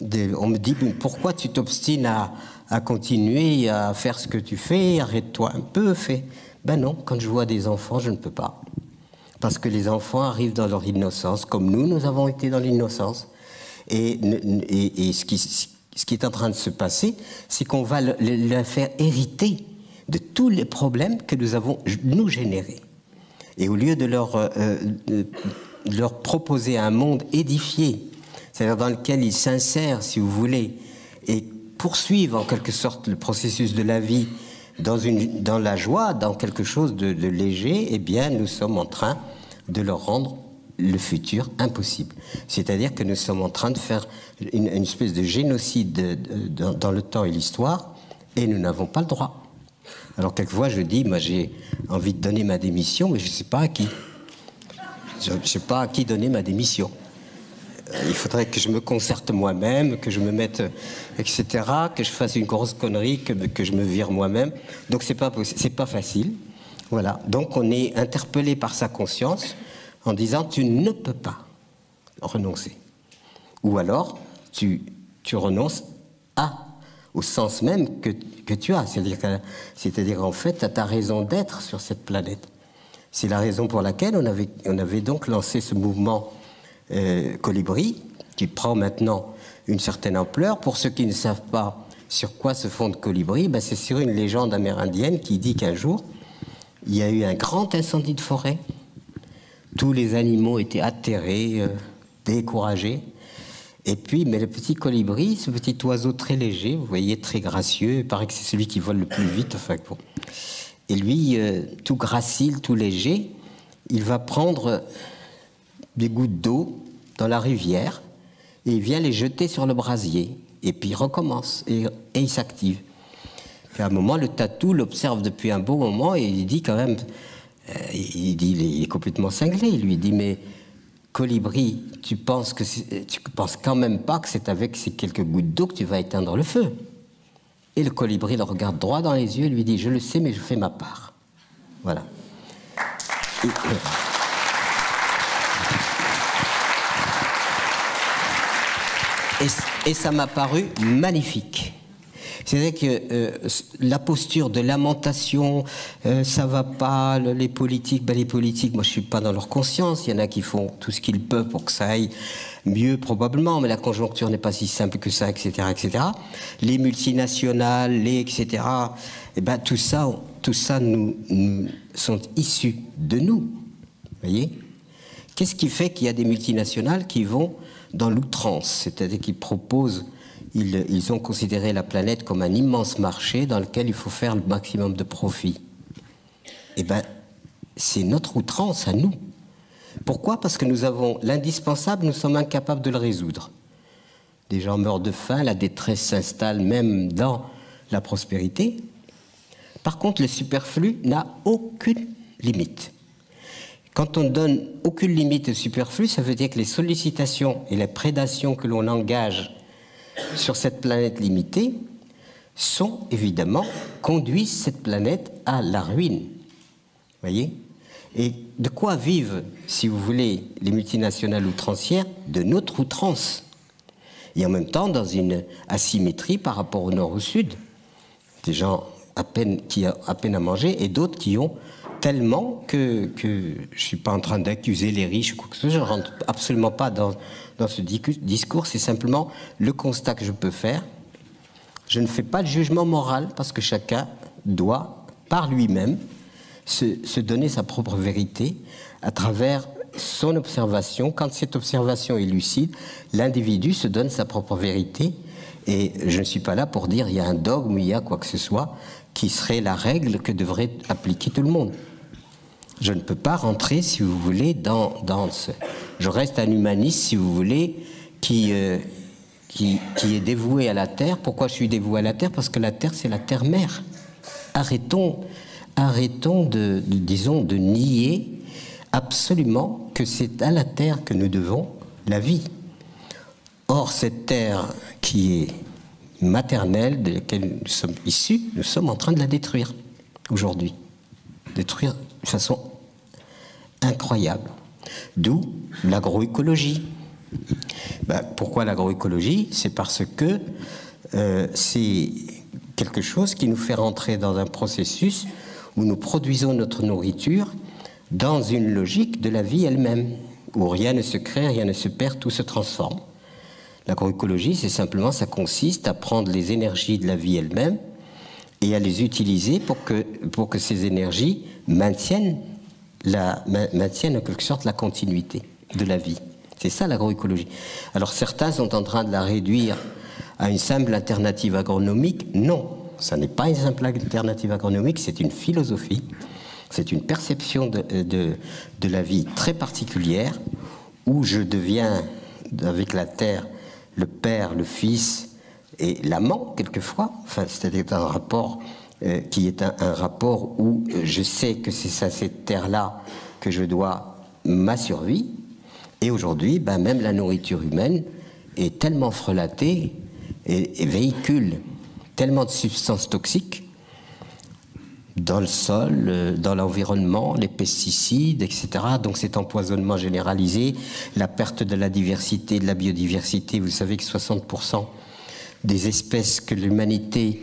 on me dit pourquoi tu t'obstines à continuer à faire ce que tu fais, arrête-toi un peu, fais. Non, quand je vois des enfants, je ne peux pas. Parce que les enfants arrivent dans leur innocence, comme nous avons été dans l'innocence. Et ce qui est en train de se passer, c'est qu'on va leur faire hériter de tous les problèmes que nous avons, nous, générés. Et au lieu de leur proposer un monde édifié, c'est-à-dire dans lequel ils s'insèrent, si vous voulez, et poursuivent en quelque sorte le processus de la vie dans la joie, dans quelque chose de léger, nous sommes en train de leur rendre le futur impossible. C'est-à-dire que nous sommes en train de faire une espèce de génocide dans le temps et l'histoire, et nous n'avons pas le droit. Alors quelquefois je dis, moi j'ai envie de donner ma démission, mais je ne sais pas à qui. Je ne sais pas à qui donner ma démission. Il faudrait que je me concerte moi-même, que je me mette, etc., que je fasse une grosse connerie, que je me vire moi-même. Donc c'est pas facile. Voilà. Donc on est interpellé par sa conscience en disant tu ne peux pas renoncer. Ou alors tu renonces au sens même que tu as. C'est-à-dire en fait à ta raison d'être sur cette planète. C'est la raison pour laquelle on avait donc lancé ce mouvement Colibri, qui prend maintenant une certaine ampleur. Pour ceux qui ne savent pas sur quoi se fonde Colibri, c'est sur une légende amérindienne qui dit qu'un jour, il y a eu un grand incendie de forêt. Tous les animaux étaient atterrés, découragés. Et puis, mais le petit colibri, ce petit oiseau très léger, vous voyez, très gracieux, il paraît que c'est celui qui vole le plus vite, enfin bon. Et lui, tout gracile, tout léger, il va prendre des gouttes d'eau dans la rivière et il vient les jeter sur le brasier, et puis il recommence, et il s'active. Puis à un moment, le tatou l'observe depuis un bon moment, et il dit quand même, il est complètement cinglé, il lui dit, mais Colibri, tu penses quand même pas que c'est avec ces quelques gouttes d'eau que tu vas éteindre le feu? Et le colibri le regarde droit dans les yeux et lui dit, je le sais, mais je fais ma part. Voilà. Et ça m'a paru magnifique. C'est-à-dire que la posture de lamentation, ça va pas, les politiques, moi je suis pas dans leur conscience, il y en a qui font tout ce qu'ils peuvent pour que ça aille mieux probablement, mais la conjoncture n'est pas si simple que ça, etc., etc. Les multinationales, etc., eh ben tout ça nous sont issus de nous, vous voyez. Qu'est-ce qui fait qu'il y a des multinationales qui vont dans l'outrance, c'est-à-dire qu'ils proposent, ils ont considéré la planète comme un immense marché dans lequel il faut faire le maximum de profit. Eh bien, c'est notre outrance à nous. Pourquoi? Parce que nous avons l'indispensable, nous sommes incapables de le résoudre. Des gens meurent de faim, la détresse s'installe même dans la prospérité. Par contre, le superflu n'a aucune limite. Quand on ne donne aucune limite au superflu, ça veut dire que les sollicitations et les prédations que l'on engage sur cette planète limitée sont évidemment, conduisent cette planète à la ruine. Vous voyez? Et de quoi vivent, si vous voulez, les multinationales outrancières? De notre outrance. Et en même temps, dans une asymétrie par rapport au nord au sud. Des gens qui ont à peine à manger et d'autres qui ont tellement que je ne suis pas en train d'accuser les riches ou quoi que ce soit, je ne rentre absolument pas dans ce discours, c'est simplement le constat que je peux faire. Je ne fais pas de jugement moral parce que chacun doit, par lui-même, se donner sa propre vérité à travers son observation. Quand cette observation est lucide, l'individu se donne sa propre vérité et je ne suis pas là pour dire il y a un dogme, il y a quoi que ce soit qui serait la règle que devrait appliquer tout le monde. Je ne peux pas rentrer, si vous voulez, dans ce... Je reste un humaniste, si vous voulez, qui est dévoué à la Terre. Pourquoi je suis dévoué à la Terre? Parce que la Terre, c'est la Terre-Mère. Arrêtons de nier absolument que c'est à la Terre que nous devons la vie. Or, cette Terre qui est maternelle, de laquelle nous sommes issus, nous sommes en train de la détruire aujourd'hui. Détruire de façon incroyable. D'où l'agroécologie. Pourquoi l'agroécologie? C'est parce que c'est quelque chose qui nous fait rentrer dans un processus où nous produisons notre nourriture dans une logique de la vie elle-même, où rien ne se crée, rien ne se perd, tout se transforme. L'agroécologie, c'est simplement, ça consiste à prendre les énergies de la vie elle-même et à les utiliser pour que ces énergies maintiennent en quelque sorte la continuité de la vie. C'est ça l'agroécologie. Alors certains sont en train de la réduire à une simple alternative agronomique. Non, ça n'est pas une simple alternative agronomique, c'est une philosophie, c'est une perception de la vie très particulière où je deviens, avec la terre, le père, le fils et l'amant, quelquefois, enfin, c'est-à-dire un rapport qui est un rapport où je sais que c'est à cette terre-là que je dois ma survie. Et aujourd'hui, même la nourriture humaine est tellement frelatée et véhicule tellement de substances toxiques dans le sol, dans l'environnement, les pesticides, etc. Donc cet empoisonnement généralisé, la perte de la diversité, de la biodiversité. Vous savez que 60% des espèces que l'humanité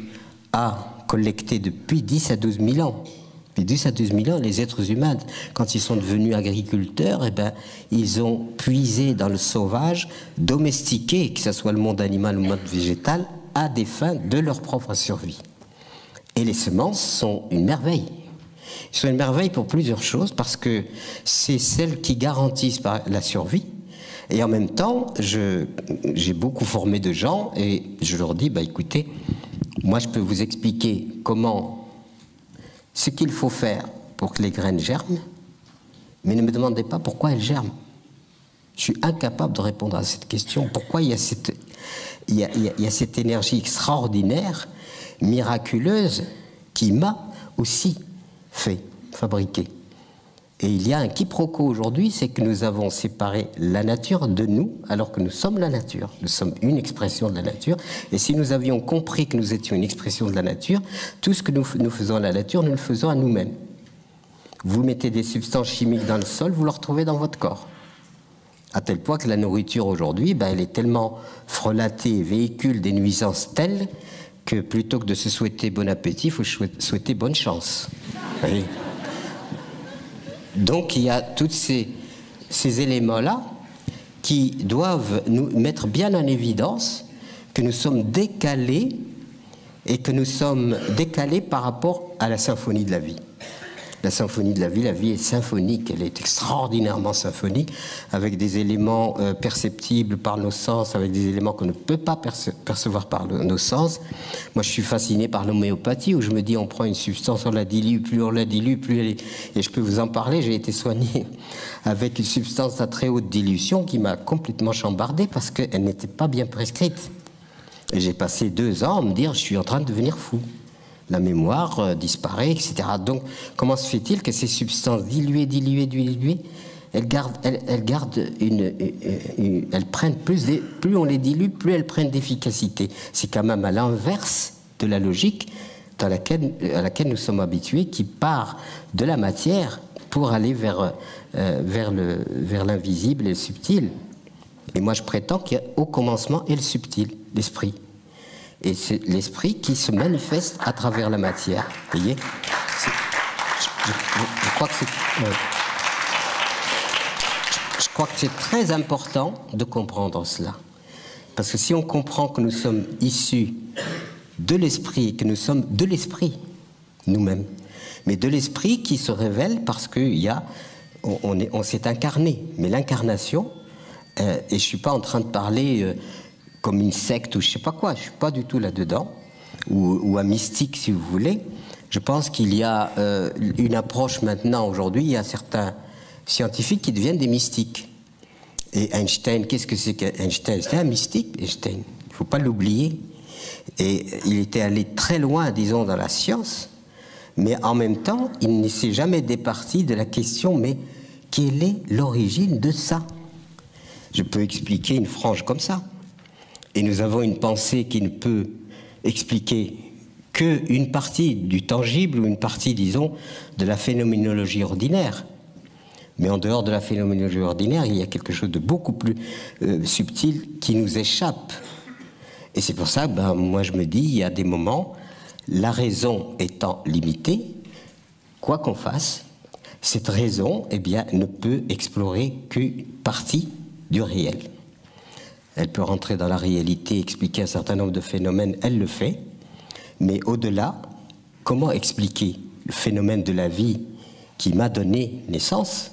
a collectées depuis 10 à 12 000 ans, depuis 10 à 12 000 ans, les êtres humains, quand ils sont devenus agriculteurs, ils ont puisé dans le sauvage, domestiqué, que ce soit le monde animal ou le monde végétal, à des fins de leur propre survie. Et les semences sont une merveille. Elles sont une merveille pour plusieurs choses, parce que c'est celles qui garantissent la survie. Et en même temps, j'ai beaucoup formé de gens, et je leur dis, écoutez, moi je peux vous expliquer ce qu'il faut faire pour que les graines germent, mais ne me demandez pas pourquoi elles germent. Je suis incapable de répondre à cette question. Pourquoi il y a cette énergie extraordinaire, miraculeuse, qui m'a aussi fait fabriquer. Et il y a un quiproquo aujourd'hui, c'est que nous avons séparé la nature de nous, alors que nous sommes la nature. Nous sommes une expression de la nature. Et si nous avions compris que nous étions une expression de la nature, tout ce que nous faisons à la nature, nous le faisons à nous-mêmes. Vous mettez des substances chimiques dans le sol, vous le retrouvez dans votre corps. À tel point que la nourriture aujourd'hui, elle est tellement frelatée et véhicule des nuisances telles que plutôt que de se souhaiter bon appétit, il faut souhaiter bonne chance. Oui. Donc il y a tous ces éléments-là qui doivent nous mettre bien en évidence que nous sommes décalés et que nous sommes décalés par rapport à la symphonie de la vie. La symphonie de la vie est symphonique, elle est extraordinairement symphonique, avec des éléments perceptibles par nos sens, avec des éléments qu'on ne peut pas percevoir par nos sens. Moi, je suis fasciné par l'homéopathie, où je me dis, on prend une substance, on la dilue, plus on la dilue, plus elle est... Et je peux vous en parler, j'ai été soigné avec une substance à très haute dilution qui m'a complètement chambardé parce qu'elle n'était pas bien prescrite. Et j'ai passé 2 ans à me dire, je suis en train de devenir fou. La mémoire disparaît, etc. Donc, comment se fait-il que ces substances diluées, elles prennent plus on les dilue, plus elles prennent d'efficacité. C'est quand même à l'inverse de la logique à laquelle nous sommes habitués, qui part de la matière pour aller vers l'invisible et le subtil. Et moi, je prétends qu'au commencement est le subtil, l'esprit. Et c'est l'esprit qui se manifeste à travers la matière. Vous voyez, je crois que c'est très important de comprendre cela. Parce que si on comprend que nous sommes issus de l'esprit, que nous sommes de l'esprit, nous-mêmes, mais de l'esprit qui se révèle parce qu'on s'est incarné. Mais l'incarnation, et je ne suis pas en train de parler... comme une secte ou je ne sais pas quoi, je ne suis pas du tout là-dedans, ou un mystique si vous voulez. Je pense qu'il y a une approche maintenant, aujourd'hui, il y a certains scientifiques qui deviennent des mystiques. Et Einstein, qu'est-ce que c'est qu'Einstein? C'était un mystique, Einstein, il ne faut pas l'oublier. Et il était allé très loin, disons, dans la science, mais en même temps, il ne s'est jamais départi de la question, mais quelle est l'origine de ça? Je peux expliquer une frange comme ça. Et nous avons une pensée qui ne peut expliquer qu'une partie du tangible ou une partie, disons, de la phénoménologie ordinaire. Mais en dehors de la phénoménologie ordinaire, il y a quelque chose de beaucoup plus subtil qui nous échappe. Et c'est pour ça que moi je me dis, il y a des moments, la raison étant limitée, quoi qu'on fasse, cette raison ne peut explorer qu'une partie du réel. Elle peut rentrer dans la réalité, expliquer un certain nombre de phénomènes, elle le fait. Mais au-delà, comment expliquer le phénomène de la vie qui m'a donné naissance?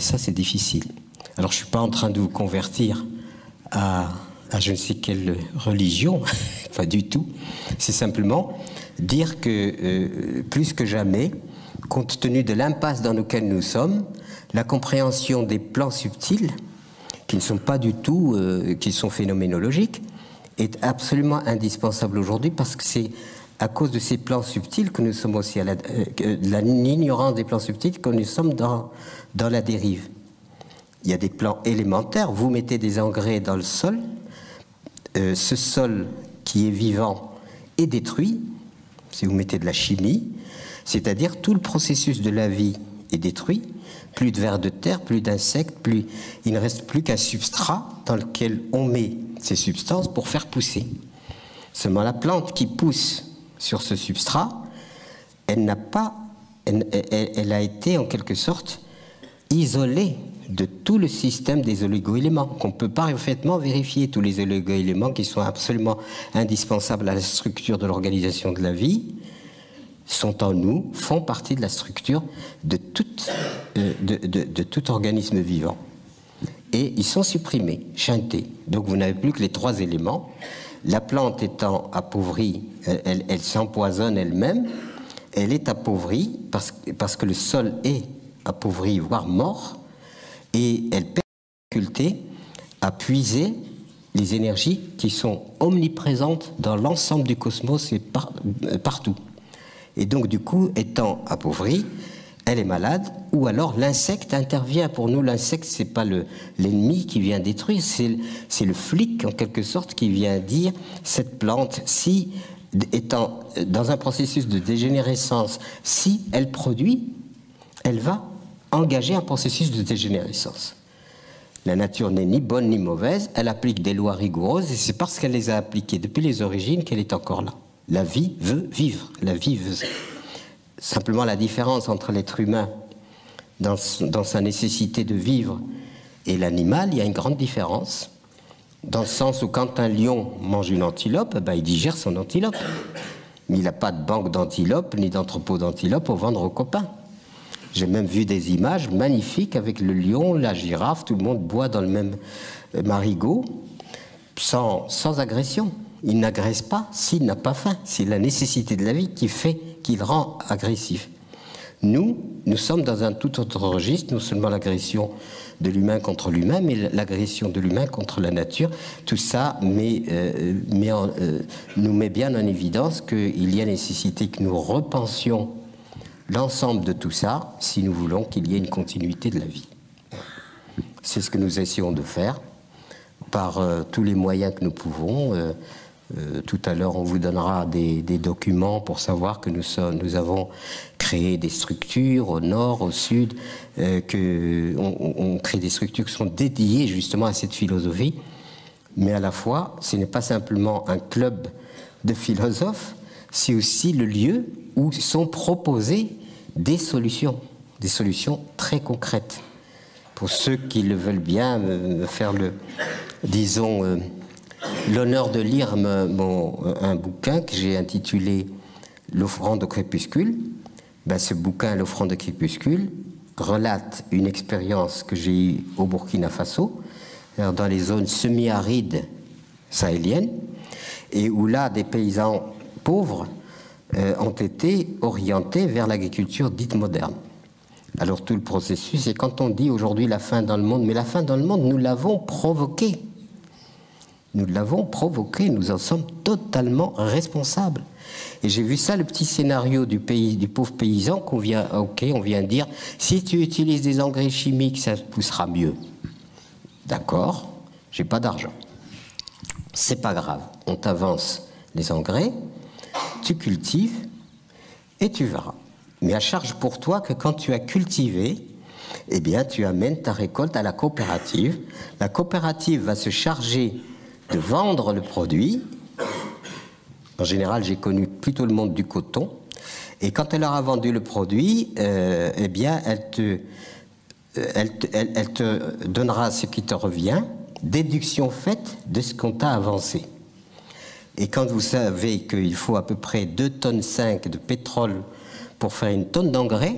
Ça, c'est difficile. Alors, je ne suis pas en train de vous convertir à je ne sais quelle religion, pas du tout. C'est simplement dire que, plus que jamais, compte tenu de l'impasse dans laquelle nous sommes, la compréhension des plans subtils, qui ne sont pas du tout, qui sont phénoménologiques, est absolument indispensable aujourd'hui parce que c'est à cause de ces plans subtils que nous sommes aussi l'ignorance des plans subtils que nous sommes dans la dérive. Il y a des plans élémentaires, vous mettez des engrais dans le sol, ce sol qui est vivant est détruit, si vous mettez de la chimie, c'est-à-dire tout le processus de la vie est détruit. Plus de vers de terre, plus d'insectes, il ne reste plus qu'un substrat dans lequel on met ces substances pour faire pousser. Seulement la plante qui pousse sur ce substrat, elle a été en quelque sorte isolée de tout le système des oligo-éléments, qu'on peut parfaitement vérifier, tous les oligo-éléments qui sont absolument indispensables à la structure de l'organisation de la vie, sont en nous, font partie de la structure de tout organisme vivant. Et ils sont supprimés, shuntés. Donc vous n'avez plus que les 3 éléments. La plante étant appauvrie, elle s'empoisonne elle-même, elle est appauvrie parce que le sol est appauvri, voire mort, et elle perd difficulté à puiser les énergies qui sont omniprésentes dans l'ensemble du cosmos et partout. Et donc, du coup, étant appauvrie, elle est malade, ou alors l'insecte intervient. Pour nous, l'insecte, c'est pas l'ennemi qui vient détruire, c'est le flic, en quelque sorte, qui vient dire, cette plante, si, étant dans un processus de dégénérescence, si elle produit, elle va engager un processus de dégénérescence. La nature n'est ni bonne ni mauvaise, elle applique des lois rigoureuses, et c'est parce qu'elle les a appliquées depuis les origines qu'elle est encore là. La vie veut vivre, la vie veut... Simplement, la différence entre l'être humain dans sa nécessité de vivre et l'animal, il y a une grande différence. Dans le sens où quand un lion mange une antilope, ben, il digère son antilope. Mais il n'a pas de banque d'antilopes ni d'entrepôt d'antilopes pour vendre aux copains. J'ai même vu des images magnifiques avec le lion, la girafe, tout le monde boit dans le même marigot, sans agression. Il n'agresse pas s'il n'a pas faim. C'est la nécessité de la vie qui fait qu'il rend agressif. Nous sommes dans un tout autre registre, non seulement l'agression de l'humain contre l'humain, mais l'agression de l'humain contre la nature. Tout ça nous met bien en évidence qu'il y a nécessité que nous repensions l'ensemble de tout ça si nous voulons qu'il y ait une continuité de la vie. C'est ce que nous essayons de faire par tous les moyens que nous pouvons. Tout à l'heure, on vous donnera des documents pour savoir que nous avons créé des structures au nord, au sud, on crée des structures qui sont dédiées justement à cette philosophie. Mais à la fois, ce n'est pas simplement un club de philosophes, c'est aussi le lieu où sont proposées des solutions très concrètes. Pour ceux qui le veulent bien, me faire l'honneur de lire un bouquin que j'ai intitulé « L'offrande au crépuscule ». Ben, ce bouquin, « L'offrande au crépuscule », relate une expérience que j'ai eue au Burkina Faso, dans les zones semi-arides sahéliennes, et où là, des paysans pauvres ont été orientés vers l'agriculture dite moderne. Alors tout le processus, et quand on dit aujourd'hui la faim dans le monde, mais la faim dans le monde, nous l'avons provoquée. Nous l'avons provoqué, nous en sommes totalement responsables. Et j'ai vu ça, le petit scénario du pauvre paysan on vient de dire, si tu utilises des engrais chimiques, ça poussera mieux. D'accord, j'ai pas d'argent. C'est pas grave, on t'avance les engrais, tu cultives et tu verras. Mais à charge pour toi que quand tu as cultivé, eh bien tu amènes ta récolte à la coopérative. La coopérative va se charger de vendre le produit. En général, j'ai connu plutôt le monde du coton. Et quand elle aura vendu le produit, eh bien, elle te donnera ce qui te revient, déduction faite de ce qu'on t'a avancé. Et quand vous savez qu'il faut à peu près 2,5 tonnes de pétrole pour faire 1 tonne d'engrais,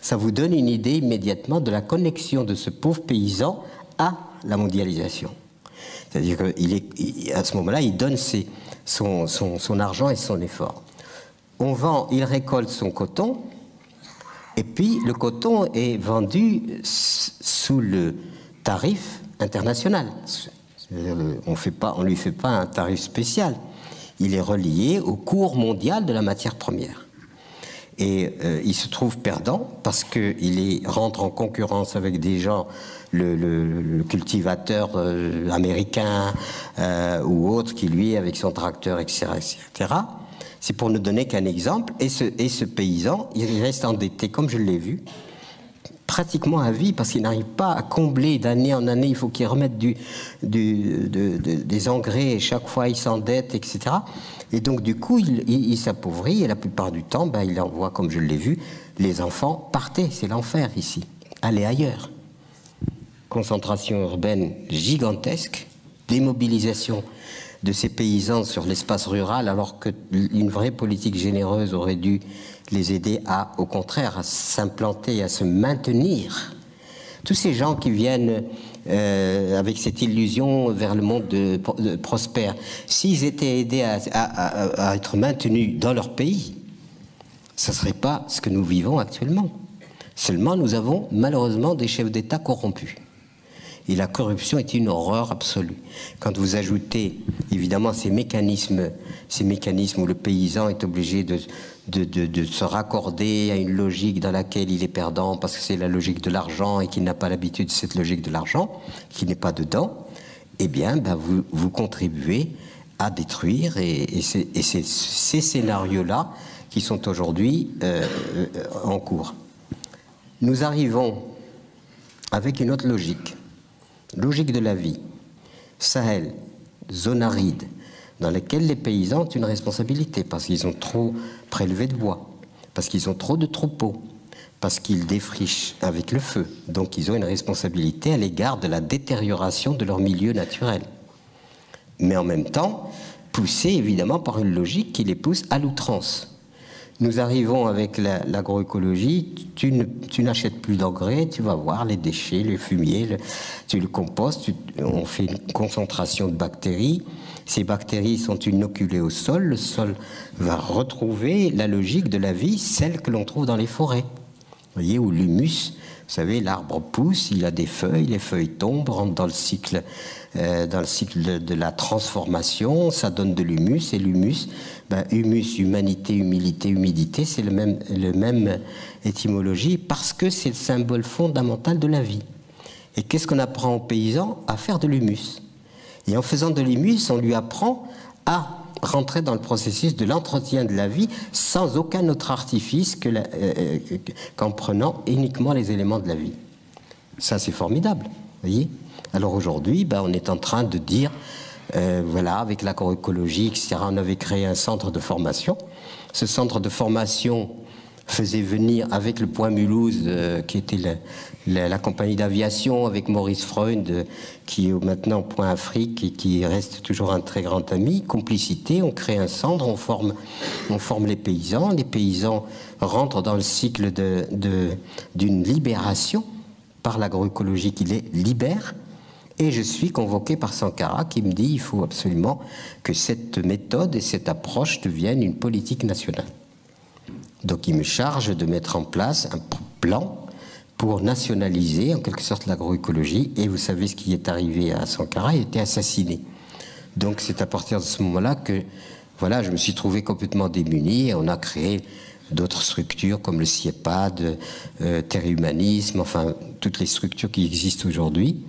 ça vous donne une idée immédiatement de la connexion de ce pauvre paysan à la mondialisation. C'est-à-dire qu'à ce moment-là, il donne son argent et son effort. Il récolte son coton, et puis le coton est vendu sous le tarif international. On ne lui fait pas un tarif spécial. Il est relié au cours mondial de la matière première. Et il se trouve perdant parce qu'il rentre en concurrence avec des gens, le cultivateur américain ou autre qui, lui, avec son tracteur, etc. C'est pour ne donner qu'un exemple. Et ce paysan, il reste endetté, comme je l'ai vu, pratiquement à vie, parce qu'il n'arrive pas à combler d'année en année. Il faut qu'il remette des engrais, et chaque fois il s'endette, etc. Et donc du coup, il s'appauvrit, et la plupart du temps, il envoie, comme je l'ai vu, les enfants partaient, c'est l'enfer ici, allez ailleurs. Concentration urbaine gigantesque, démobilisation de ces paysans sur l'espace rural, alors qu'une vraie politique généreuse aurait dû les aider au contraire, à s'implanter, à se maintenir. Tous ces gens qui viennent avec cette illusion vers le monde prospère, s'ils étaient aidés à être maintenus dans leur pays, ce ne serait pas ce que nous vivons actuellement. Seulement, nous avons malheureusement des chefs d'État corrompus. Et la corruption est une horreur absolue. Quand vous ajoutez, évidemment, ces mécanismes où le paysan est obligé de se raccorder à une logique dans laquelle il est perdant parce que c'est la logique de l'argent et qu'il n'a pas l'habitude de cette logique de l'argent, qu'il n'est pas dedans, eh bien, vous contribuez à détruire. Et c'est ces scénarios-là qui sont aujourd'hui en cours. Nous arrivons avec une autre logique de la vie. Sahel, zone aride, dans laquelle les paysans ont une responsabilité parce qu'ils ont trop prélevé de bois, parce qu'ils ont trop de troupeaux, parce qu'ils défrichent avec le feu. Donc ils ont une responsabilité à l'égard de la détérioration de leur milieu naturel. Mais en même temps, poussés évidemment par une logique qui les pousse à l'outrance. Nous arrivons avec l'agroécologie, tu n'achètes plus d'engrais, tu vas voir les déchets, le fumier, tu le compostes, on fait une concentration de bactéries. Ces bactéries sont inoculées au sol, le sol va retrouver la logique de la vie, celle que l'on trouve dans les forêts. Vous voyez, où l'humus, vous savez, l'arbre pousse, il a des feuilles, les feuilles tombent, rentrent dans le cycle de la transformation, ça donne de l'humus, et l'humus, humus, humanité, humilité, humidité, c'est le même étymologie, parce que c'est le symbole fondamental de la vie. Et qu'est-ce qu'on apprend aux paysans? À faire de l'humus. Et en faisant de l'humus, on lui apprend à rentrer dans le processus de l'entretien de la vie sans aucun autre artifice qu'en prenant uniquement les éléments de la vie. Ça, c'est formidable, vous voyez. Alors aujourd'hui, on est en train de dire, voilà, avec l'agroécologie, etc., on avait créé un centre de formation. Ce centre de formation faisait venir avec le Point Mulhouse, qui était la compagnie d'aviation, avec Maurice Freund, qui est maintenant Point Afrique et qui reste toujours un très grand ami, complicité, on crée un centre, on forme les paysans rentrent dans le cycle d'une libération par l'agroécologie qui les libère. Et je suis convoqué par Sankara qui me dit il faut absolument que cette méthode et cette approche deviennent une politique nationale. Donc il me charge de mettre en place un plan pour nationaliser en quelque sorte l'agroécologie. Et vous savez ce qui est arrivé à Sankara, il a été assassiné. Donc c'est à partir de ce moment-là que voilà, je me suis trouvé complètement démuni et on a créé d'autres structures comme le CIEPAD, Terre et Humanisme, enfin toutes les structures qui existent aujourd'hui,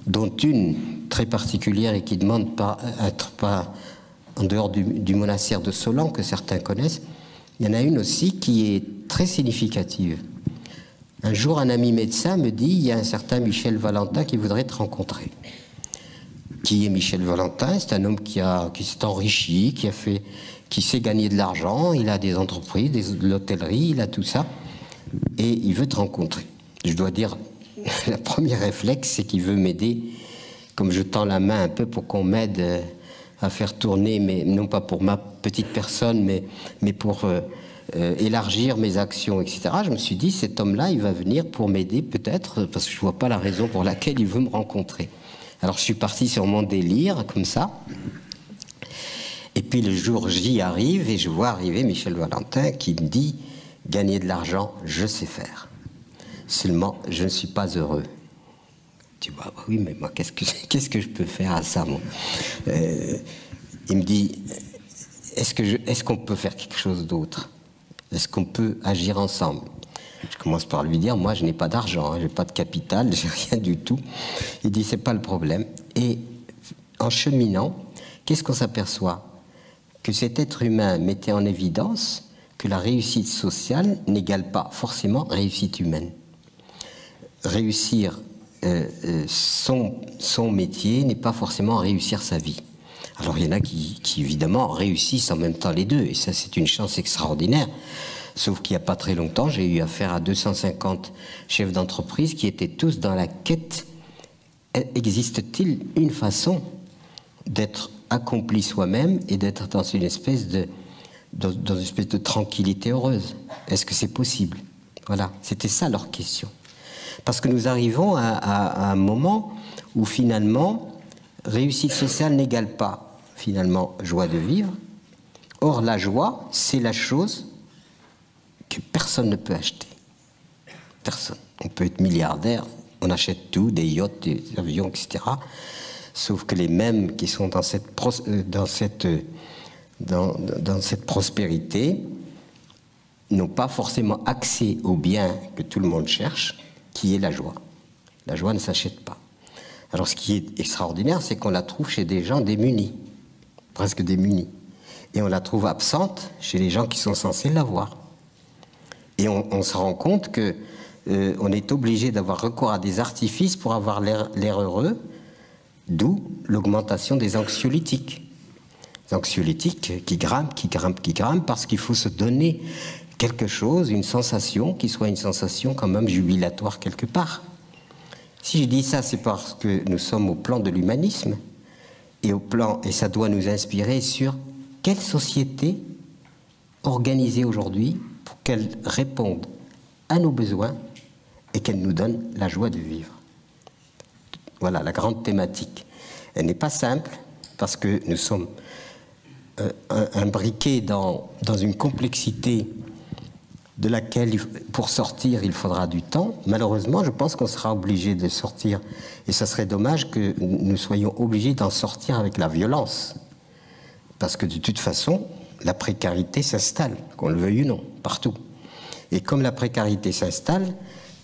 dont une très particulière et qui demande pas être pas en dehors du monastère de Solan que certains connaissent. Il y en a une aussi qui est très significative. Un jour, un ami médecin me dit il y a un certain Michel Valentin qui voudrait te rencontrer. Qui est Michel Valentin? C'est un homme qui s'est enrichi, qui sait gagner de l'argent, il a des entreprises, de l'hôtellerie, il a tout ça, et il veut te rencontrer. Je dois dire, le premier réflexe, c'est qu'il veut m'aider, comme je tends la main un peu pour qu'on m'aide à faire tourner, mais non pas pour ma petite personne, mais pour élargir mes actions, etc. Je me suis dit, cet homme-là, il va venir pour m'aider peut-être, parce que je ne vois pas la raison pour laquelle il veut me rencontrer. Alors je suis parti sur mon délire, comme ça. Et puis le jour J arrive, et je vois arriver Michel Valentin qui me dit, gagner de l'argent, je sais faire. Seulement, je ne suis pas heureux. Tu vois, oui, mais moi, qu'est-ce que je peux faire à ça, moi? Il me dit, est-ce qu'on peut faire quelque chose d'autre? Est-ce qu'on peut agir ensemble? Je commence par lui dire, moi, je n'ai pas d'argent, je n'ai pas de capital, je n'ai rien du tout. Il dit, c'est pas le problème. Et en cheminant, qu'est-ce qu'on s'aperçoit? Que cet être humain mettait en évidence que la réussite sociale n'égale pas forcément réussite humaine. Réussir son métier n'est pas forcément réussir sa vie. Alors il y en a qui évidemment réussissent en même temps les deux, et ça c'est une chance extraordinaire. Sauf qu'il n'y a pas très longtemps, j'ai eu affaire à 250 chefs d'entreprise qui étaient tous dans la quête. Existe-t-il une façon d'être accompli soi-même et d'être dans une espèce de tranquillité heureuse? Est-ce que c'est possible? Voilà, c'était ça leur question. Parce que nous arrivons à un moment où finalement, réussite sociale n'égale pas finalement joie de vivre. Or, la joie, c'est la chose que personne ne peut acheter. Personne. On peut être milliardaire, On achète tout, des yachts, des avions, etc. Sauf que les mêmes qui sont dans cette prospérité n'ont pas forcément accès au bien que tout le monde cherche, qui est la joie. La joie ne s'achète pas. Alors ce qui est extraordinaire, c'est qu'on la trouve chez des gens démunis, presque démunis. Et on la trouve absente chez les gens qui sont censés l'avoir. Et on se rend compte que on est obligé d'avoir recours à des artifices pour avoir l'air heureux, d'où l'augmentation des anxiolytiques. Les anxiolytiques qui grimpent, parce qu'il faut se donner quelque chose, une sensation, qui soit une sensation quand même jubilatoire quelque part. Si je dis ça, c'est parce que nous sommes au plan de l'humanisme, et ça doit nous inspirer sur quelle société organiser aujourd'hui pour qu'elle réponde à nos besoins et qu'elle nous donne la joie de vivre. Voilà la grande thématique. Elle n'est pas simple parce que nous sommes imbriqués dans une complexité de laquelle, pour sortir, il faudra du temps. Malheureusement, je pense qu'on sera obligé de sortir, et ça serait dommage que nous soyons obligés d'en sortir avec la violence. Parce que de toute façon, la précarité s'installe, qu'on le veuille ou non, partout. Et comme la précarité s'installe,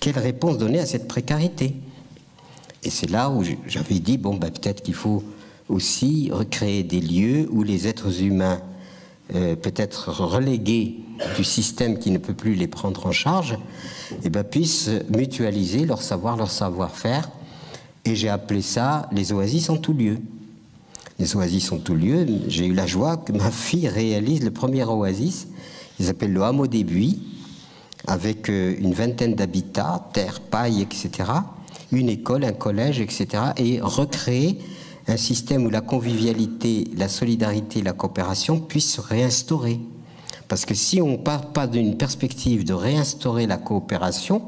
quelle réponse donner à cette précarité? Et c'est là où j'avais dit, peut-être qu'il faut aussi recréer des lieux où les êtres humains, peut-être relégués du système qui ne peut plus les prendre en charge, puissent mutualiser leur savoir, leur savoir-faire. Et j'ai appelé ça les oasis en tout lieu. Les oasis en tout lieu, j'ai eu la joie que ma fille réalise le premier oasis. Ils s'appellent le Hameau des Buis, avec une vingtaine d'habitats, terre, paille, etc. Une école, un collège, etc. Et recréer un système où la convivialité, la solidarité, la coopération puissent se réinstaurer. Parce que si on ne part pas d'une perspective de réinstaurer la coopération,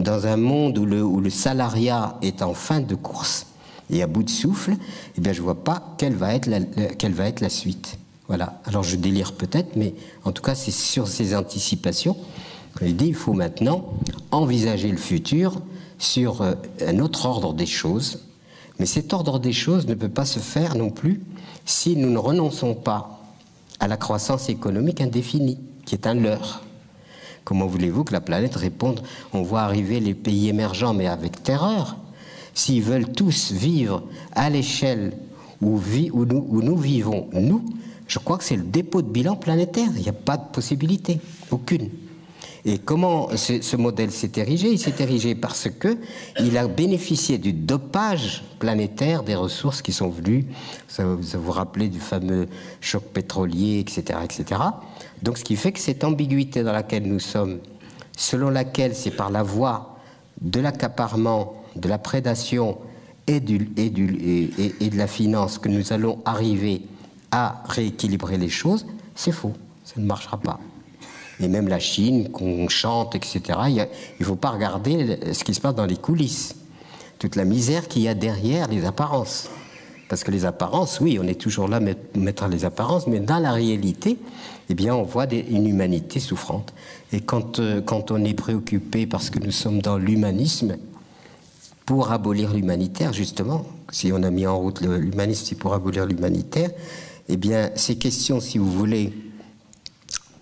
dans un monde où le salariat est en fin de course et à bout de souffle, je ne vois pas quelle va être la suite. Voilà. Alors je délire peut-être, mais en tout cas c'est sur ces anticipations que je dis il faut maintenant envisager le futur sur un autre ordre des choses. Mais cet ordre des choses ne peut pas se faire non plus si nous ne renonçons pas à la croissance économique indéfinie, qui est un leurre. Comment voulez-vous que la planète réponde? On voit arriver les pays émergents, mais avec terreur. S'ils veulent tous vivre à l'échelle où nous vivons, nous, je crois que c'est le dépôt de bilan planétaire. Il n'y a pas de possibilité, aucune. Et comment ce modèle s'est érigé? Il s'est érigé parce qu'il a bénéficié du dopage planétaire des ressources qui sont venues, ça vous rappelez du fameux choc pétrolier, etc., etc. Donc ce qui fait que cette ambiguïté dans laquelle nous sommes, selon laquelle c'est par la voie de l'accaparement, de la prédation et de la finance que nous allons arriver à rééquilibrer les choses, c'est faux, ça ne marchera pas. Et même la Chine, qu'on chante, etc., il ne faut pas regarder ce qui se passe dans les coulisses. Toute la misère qu'il y a derrière les apparences. Parce que les apparences, oui, on est toujours là à mettre les apparences, mais dans la réalité, on voit une humanité souffrante. Et quand on est préoccupé parce que nous sommes dans l'humanisme, pour abolir l'humanitaire, justement, si on a mis en route l'humanisme, c'est pour abolir l'humanitaire, ces questions, si vous voulez,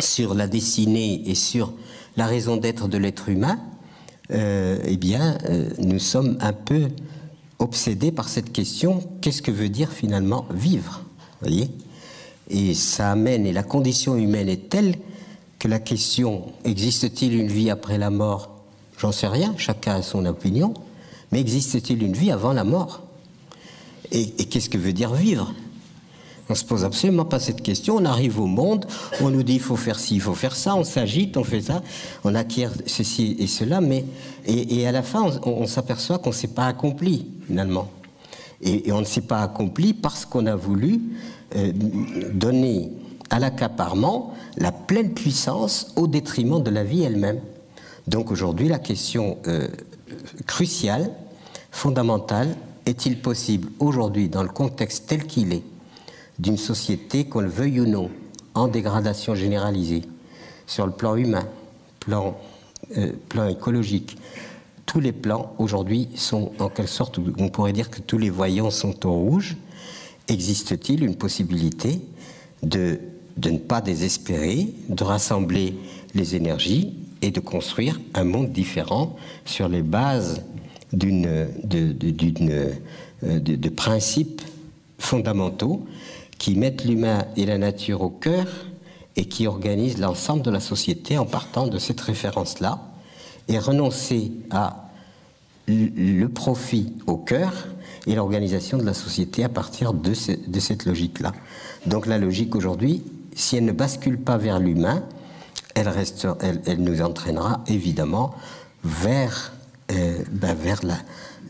sur la destinée et sur la raison d'être de l'être humain, nous sommes un peu obsédés par cette question, qu'est-ce que veut dire finalement vivre, voyez? Et ça amène, et la condition humaine est telle que la question, existe-t-il une vie après la mort? J'en sais rien, chacun a son opinion, mais existe-t-il une vie avant la mort? Et qu'est-ce que veut dire vivre? On ne se pose absolument pas cette question, on arrive au monde, on nous dit il faut faire ci, il faut faire ça, on s'agite, on fait ça, on acquiert ceci et cela, et à la fin on s'aperçoit qu'on ne s'est pas accompli finalement. Et on ne s'est pas accompli parce qu'on a voulu donner à l'accaparement la pleine puissance au détriment de la vie elle-même. Donc aujourd'hui la question cruciale, fondamentale, est-il possible aujourd'hui dans le contexte tel qu'il est, d'une société, qu'on le veuille ou non, en dégradation généralisée, sur le plan humain, plan écologique, tous les plans aujourd'hui sont en quelque sorte, on pourrait dire que tous les voyants sont au rouge. Existe-t-il une possibilité de ne pas désespérer, de rassembler les énergies et de construire un monde différent sur les bases de principes fondamentaux qui mettent l'humain et la nature au cœur et qui organisent l'ensemble de la société en partant de cette référence-là, et renoncer à le profit au cœur et l'organisation de la société à partir de cette logique-là. Donc la logique aujourd'hui, si elle ne bascule pas vers l'humain, elle nous entraînera évidemment vers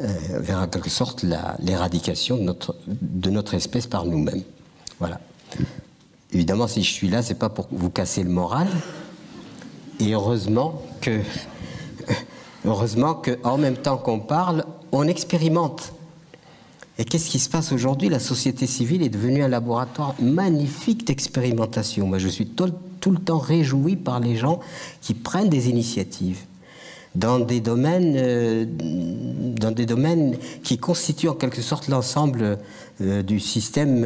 en quelque sorte l'éradication de notre espèce par nous-mêmes. Voilà. Évidemment, si je suis là, c'est pas pour vous casser le moral. Et heureusement que en même temps qu'on parle, on expérimente. Et qu'est-ce qui se passe aujourd'hui? La société civile est devenue un laboratoire magnifique d'expérimentation. Moi, je suis tout le temps réjoui par les gens qui prennent des initiatives dans des domaines qui constituent en quelque sorte l'ensemble du système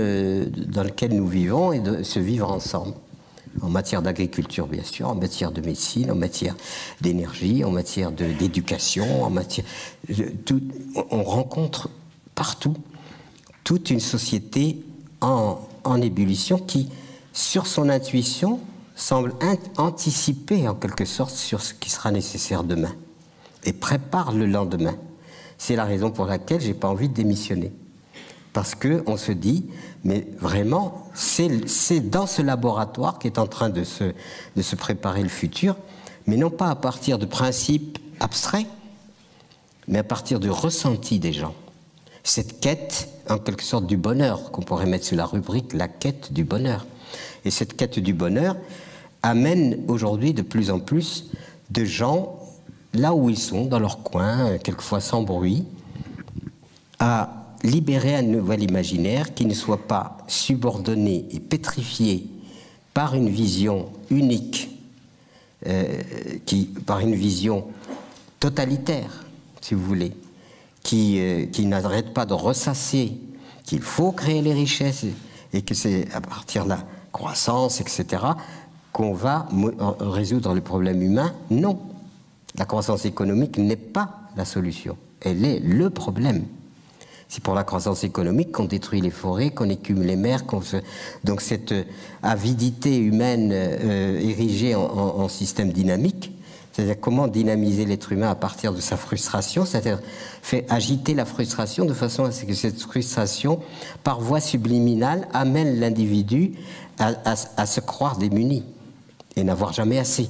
dans lequel nous vivons et de se vivre ensemble. En matière d'agriculture, bien sûr, en matière de médecine, en matière d'énergie, en matière d'éducation, en matière... on rencontre partout toute une société en ébullition qui, sur son intuition, semble anticiper en quelque sorte sur ce qui sera nécessaire demain et prépare le lendemain. C'est la raison pour laquelle j'ai pas envie de démissionner. Parce qu'on se dit, mais vraiment, c'est dans ce laboratoire qui est en train de se préparer le futur, mais non pas à partir de principes abstraits, mais à partir du ressenti des gens. Cette quête, en quelque sorte, du bonheur, qu'on pourrait mettre sous la rubrique « la quête du bonheur ». Et cette quête du bonheur amène aujourd'hui de plus en plus de gens, là où ils sont, dans leur coin, quelquefois sans bruit, à libérer un nouvel imaginaire qui ne soit pas subordonné et pétrifié par une vision unique, par une vision totalitaire, si vous voulez, qui n'arrête pas de ressasser qu'il faut créer les richesses et que c'est à partir de la croissance, etc., qu'on va résoudre le problème humain. Non, la croissance économique n'est pas la solution, elle est le problème. C'est pour la croissance économique qu'on détruit les forêts, qu'on écume les mers, donc cette avidité humaine érigée en système dynamique, c'est-à-dire comment dynamiser l'être humain à partir de sa frustration, c'est-à-dire faire agiter la frustration de façon à ce que cette frustration, par voie subliminale, amène l'individu à se croire démuni et n'avoir jamais assez.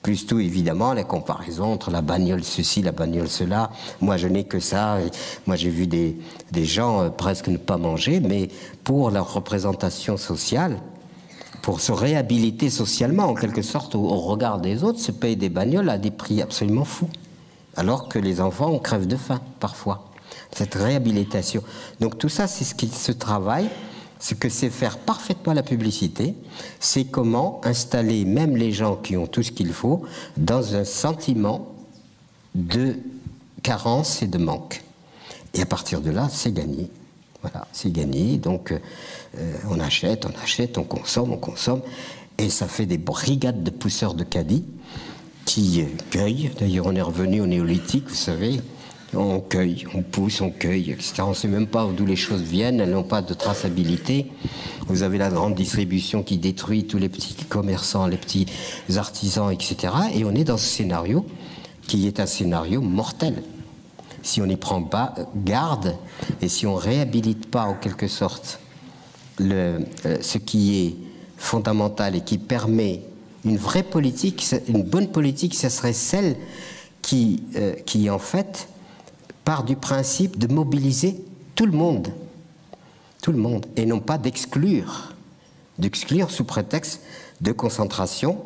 Plus tout, évidemment, la comparaison entre la bagnole ceci, la bagnole cela. Moi, je n'ai que ça. Et moi, j'ai vu des gens presque ne pas manger, mais pour leur représentation sociale, pour se réhabiliter socialement, en quelque sorte, au regard des autres, se payent des bagnoles à des prix absolument fous. Alors que les enfants, on crève de faim, parfois. Cette réhabilitation. Donc tout ça, c'est ce qui se travaille. Ce que c'est faire parfaitement la publicité, c'est comment installer même les gens qui ont tout ce qu'il faut dans un sentiment de carence et de manque. Et à partir de là, c'est gagné. Voilà, c'est gagné. Donc, on achète, on consomme, et ça fait des brigades de pousseurs de caddies qui cueillent. D'ailleurs, on est revenu au néolithique, vous savez. On cueille, on pousse, on cueille, etc. On ne sait même pas d'où les choses viennent, elles n'ont pas de traçabilité. Vous avez la grande distribution qui détruit tous les petits commerçants, les petits artisans, etc. Et on est dans ce scénario qui est un scénario mortel. Si on n'y prend pas garde et si on ne réhabilite pas en quelque sorte ce qui est fondamental et qui permet une vraie politique, une bonne politique, ce serait celle qui en fait part du principe de mobiliser tout le monde, et non pas d'exclure sous prétexte de concentration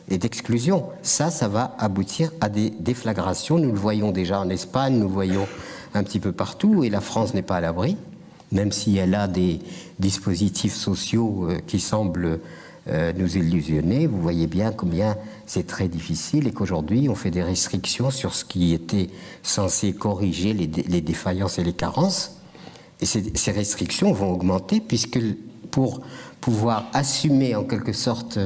et d'exclusion. Ça va aboutir à des déflagrations. Nous le voyons déjà en Espagne, nous le voyons un petit peu partout, et la France n'est pas à l'abri, même si elle a des dispositifs sociaux qui semblent nous illusionner. Vous voyez bien combien c'est très difficile et qu'aujourd'hui on fait des restrictions sur ce qui était censé corriger les défaillances et les carences. Et ces restrictions vont augmenter puisque pour pouvoir assumer en quelque sorte,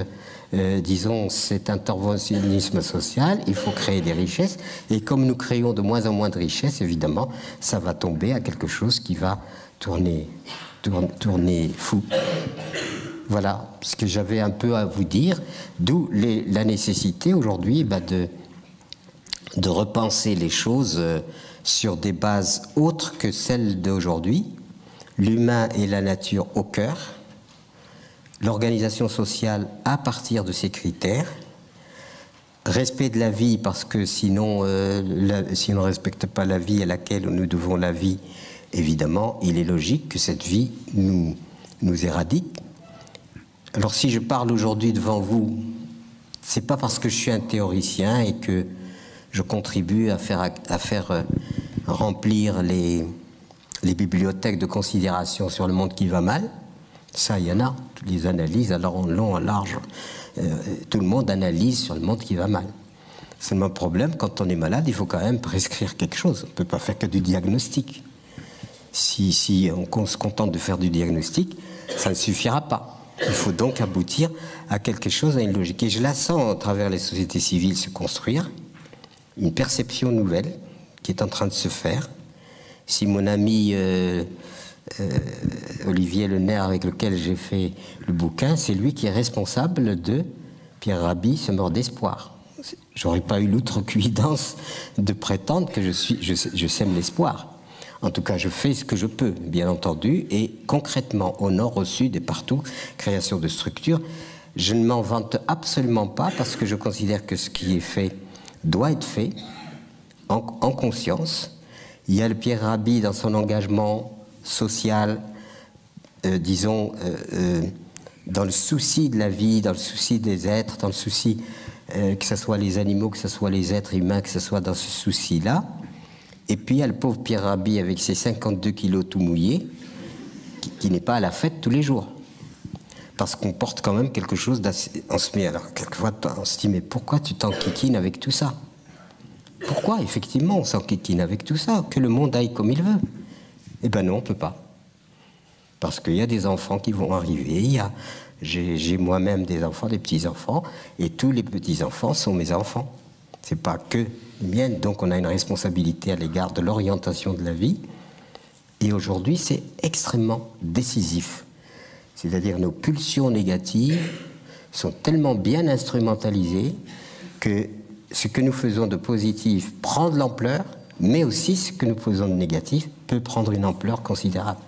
disons, cet interventionnisme social, il faut créer des richesses. Et comme nous créons de moins en moins de richesses, évidemment, ça va tomber à quelque chose qui va tourner fou. Voilà ce que j'avais un peu à vous dire, d'où la nécessité aujourd'hui de repenser les choses sur des bases autres que celles d'aujourd'hui, l'humain et la nature au cœur, l'organisation sociale à partir de ces critères, respect de la vie parce que sinon, si on ne respecte pas la vie à laquelle nous devons la vie, évidemment, il est logique que cette vie nous éradique. Alors si je parle aujourd'hui devant vous, c'est pas parce que je suis un théoricien et que je contribue à faire remplir les bibliothèques de considération sur le monde qui va mal. Ça, il y en a, toutes les analyses, alors en long, en large, tout le monde analyse sur le monde qui va mal. Seulement le problème, quand on est malade, il faut quand même prescrire quelque chose. On ne peut pas faire que du diagnostic. Si on se contente de faire du diagnostic, ça ne suffira pas. Il faut donc aboutir à quelque chose, à une logique. Et je la sens à travers les sociétés civiles se construire, une perception nouvelle qui est en train de se faire. Si mon ami Olivier Lenaire, avec lequel j'ai fait le bouquin, c'est lui qui est responsable de Pierre Rabhi, Ce mort d'espoir. J'aurais pas eu l'outrecuidance de prétendre que je sème l'espoir. En tout cas, je fais ce que je peux, bien entendu, et concrètement, au nord, au sud et partout, création de structures. Je ne m'en vante absolument pas parce que je considère que ce qui est fait doit être fait en conscience. Il y a le Pierre Rabhi dans son engagement social, disons, dans le souci de la vie, dans le souci des êtres, dans le souci que ce soit les animaux, que ce soit les êtres humains, que ce soit dans ce souci-là. Et puis il y a le pauvre Pierre Rabhi avec ses 52 kilos tout mouillés, qui n'est pas à la fête tous les jours. Parce qu'on porte quand même quelque chose d'assez... On se met, alors quelquefois on se dit, mais pourquoi tu t'enquiquines avec tout ça? Pourquoi effectivement on s'enquiquine avec tout ça? Que le monde aille comme il veut? Eh ben non, on ne peut pas. Parce qu'il y a des enfants qui vont arriver, j'ai moi-même des enfants, des petits-enfants, et tous les petits-enfants sont mes enfants. Ce n'est pas que les miennes, donc on a une responsabilité à l'égard de l'orientation de la vie. Et aujourd'hui, c'est extrêmement décisif. C'est-à-dire nos pulsions négatives sont tellement bien instrumentalisées que ce que nous faisons de positif prend de l'ampleur, mais aussi ce que nous faisons de négatif peut prendre une ampleur considérable.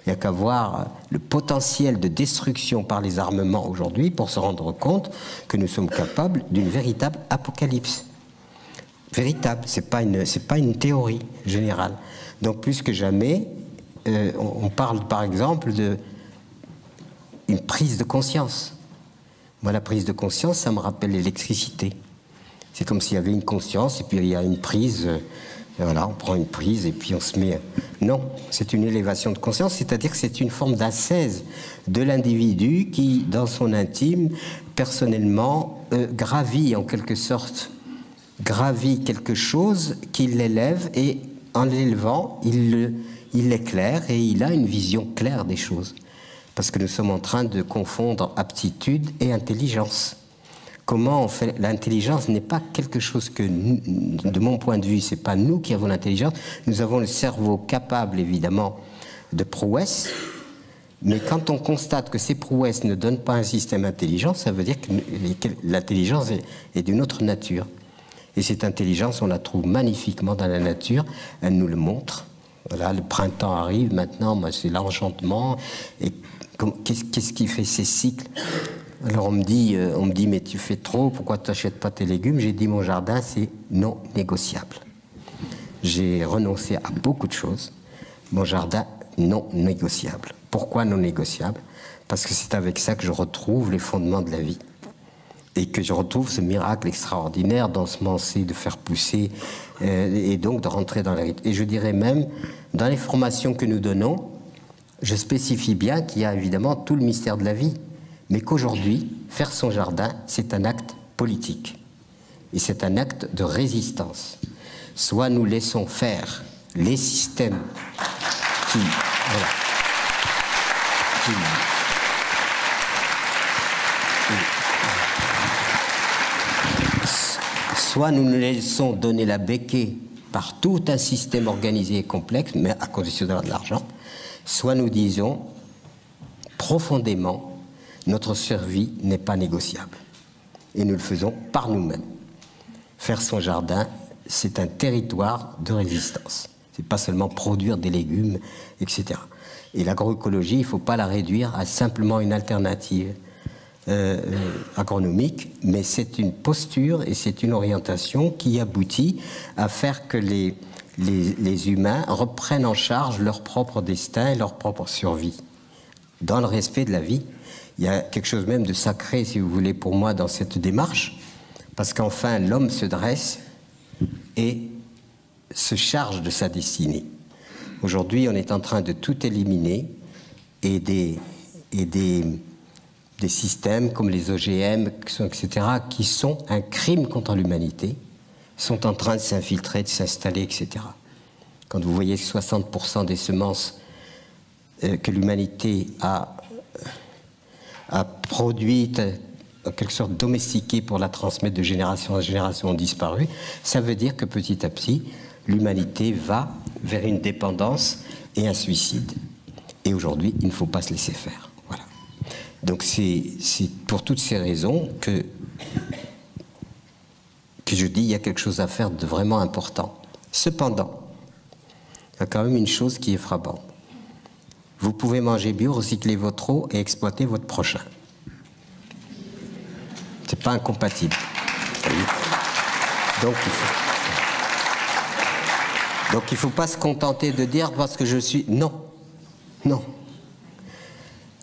Il n'y a qu'à voir le potentiel de destruction par les armements aujourd'hui pour se rendre compte que nous sommes capables d'une véritable apocalypse. Véritable, c'est pas une théorie générale. Donc plus que jamais, on parle par exemple d'une prise de conscience. Moi, la prise de conscience, ça me rappelle l'électricité. C'est comme s'il y avait une conscience et puis il y a une prise, et voilà, on prend une prise et puis on se met... Non, c'est une élévation de conscience, c'est-à-dire que c'est une forme d'ascèse de l'individu qui, dans son intime, personnellement, gravit en quelque sorte, gravit quelque chose qui l'élève et en l'élevant, il l'éclaire et il a une vision claire des choses. Parce que nous sommes en train de confondre aptitude et intelligence. Comment on fait... L'intelligence n'est pas quelque chose que, de mon point de vue, c'est pas nous qui avons l'intelligence. Nous avons le cerveau capable, évidemment, de prouesses. Mais quand on constate que ces prouesses ne donnent pas un système intelligent, ça veut dire que l'intelligence est d'une autre nature. Et cette intelligence, on la trouve magnifiquement dans la nature. Elle nous le montre. Voilà, le printemps arrive maintenant, c'est l'enchantement. Et qu'est-ce qui fait ces cycles? Alors on me dit, mais tu fais trop, pourquoi tu n'achètes pas tes légumes? J'ai dit, mon jardin, c'est non négociable. J'ai renoncé à beaucoup de choses. Mon jardin, non négociable. Pourquoi non négociable? Parce que c'est avec ça que je retrouve les fondements de la vie. Et que je retrouve ce miracle extraordinaire d'ensemencer, de faire pousser, et donc de rentrer dans la rythme. Et je dirais même, dans les formations que nous donnons, je spécifie bien qu'il y a évidemment tout le mystère de la vie. mais qu'aujourd'hui, faire son jardin, c'est un acte politique. Et c'est un acte de résistance. Soit nous laissons faire les systèmes qui... Voilà, soit nous nous laissons donner la béquille par tout un système organisé et complexe, mais à condition d'avoir de l'argent, soit nous disons profondément, notre survie n'est pas négociable. Et nous le faisons par nous-mêmes. Faire son jardin, c'est un territoire de résistance. C'est pas seulement produire des légumes, etc. Et l'agroécologie, il ne faut pas la réduire à simplement une alternative agronomique, mais c'est une posture et c'est une orientation qui aboutit à faire que les humains reprennent en charge leur propre destin et leur propre survie. Dans le respect de la vie, il y a quelque chose même de sacré, si vous voulez, pour moi, dans cette démarche, parce qu'enfin, l'homme se dresse et se charge de sa destinée. Aujourd'hui, on est en train de tout éliminer et des systèmes comme les OGM, etc., qui sont un crime contre l'humanité, sont en train de s'infiltrer, de s'installer, etc. Quand vous voyez 60% des semences que l'humanité a produites, en quelque sorte domestiquées pour la transmettre de génération en génération, ont disparu, ça veut dire que petit à petit, l'humanité va vers une dépendance et un suicide. Et aujourd'hui, il ne faut pas se laisser faire. Voilà. Donc c'est pour toutes ces raisons que je dis qu'il y a quelque chose à faire de vraiment important. Cependant, il y a quand même une chose qui est frappante. Vous pouvez manger bio, recycler votre eau et exploiter votre prochain. C'est pas incompatible. Donc il faut pas se contenter de dire parce que je suis... Non. Non.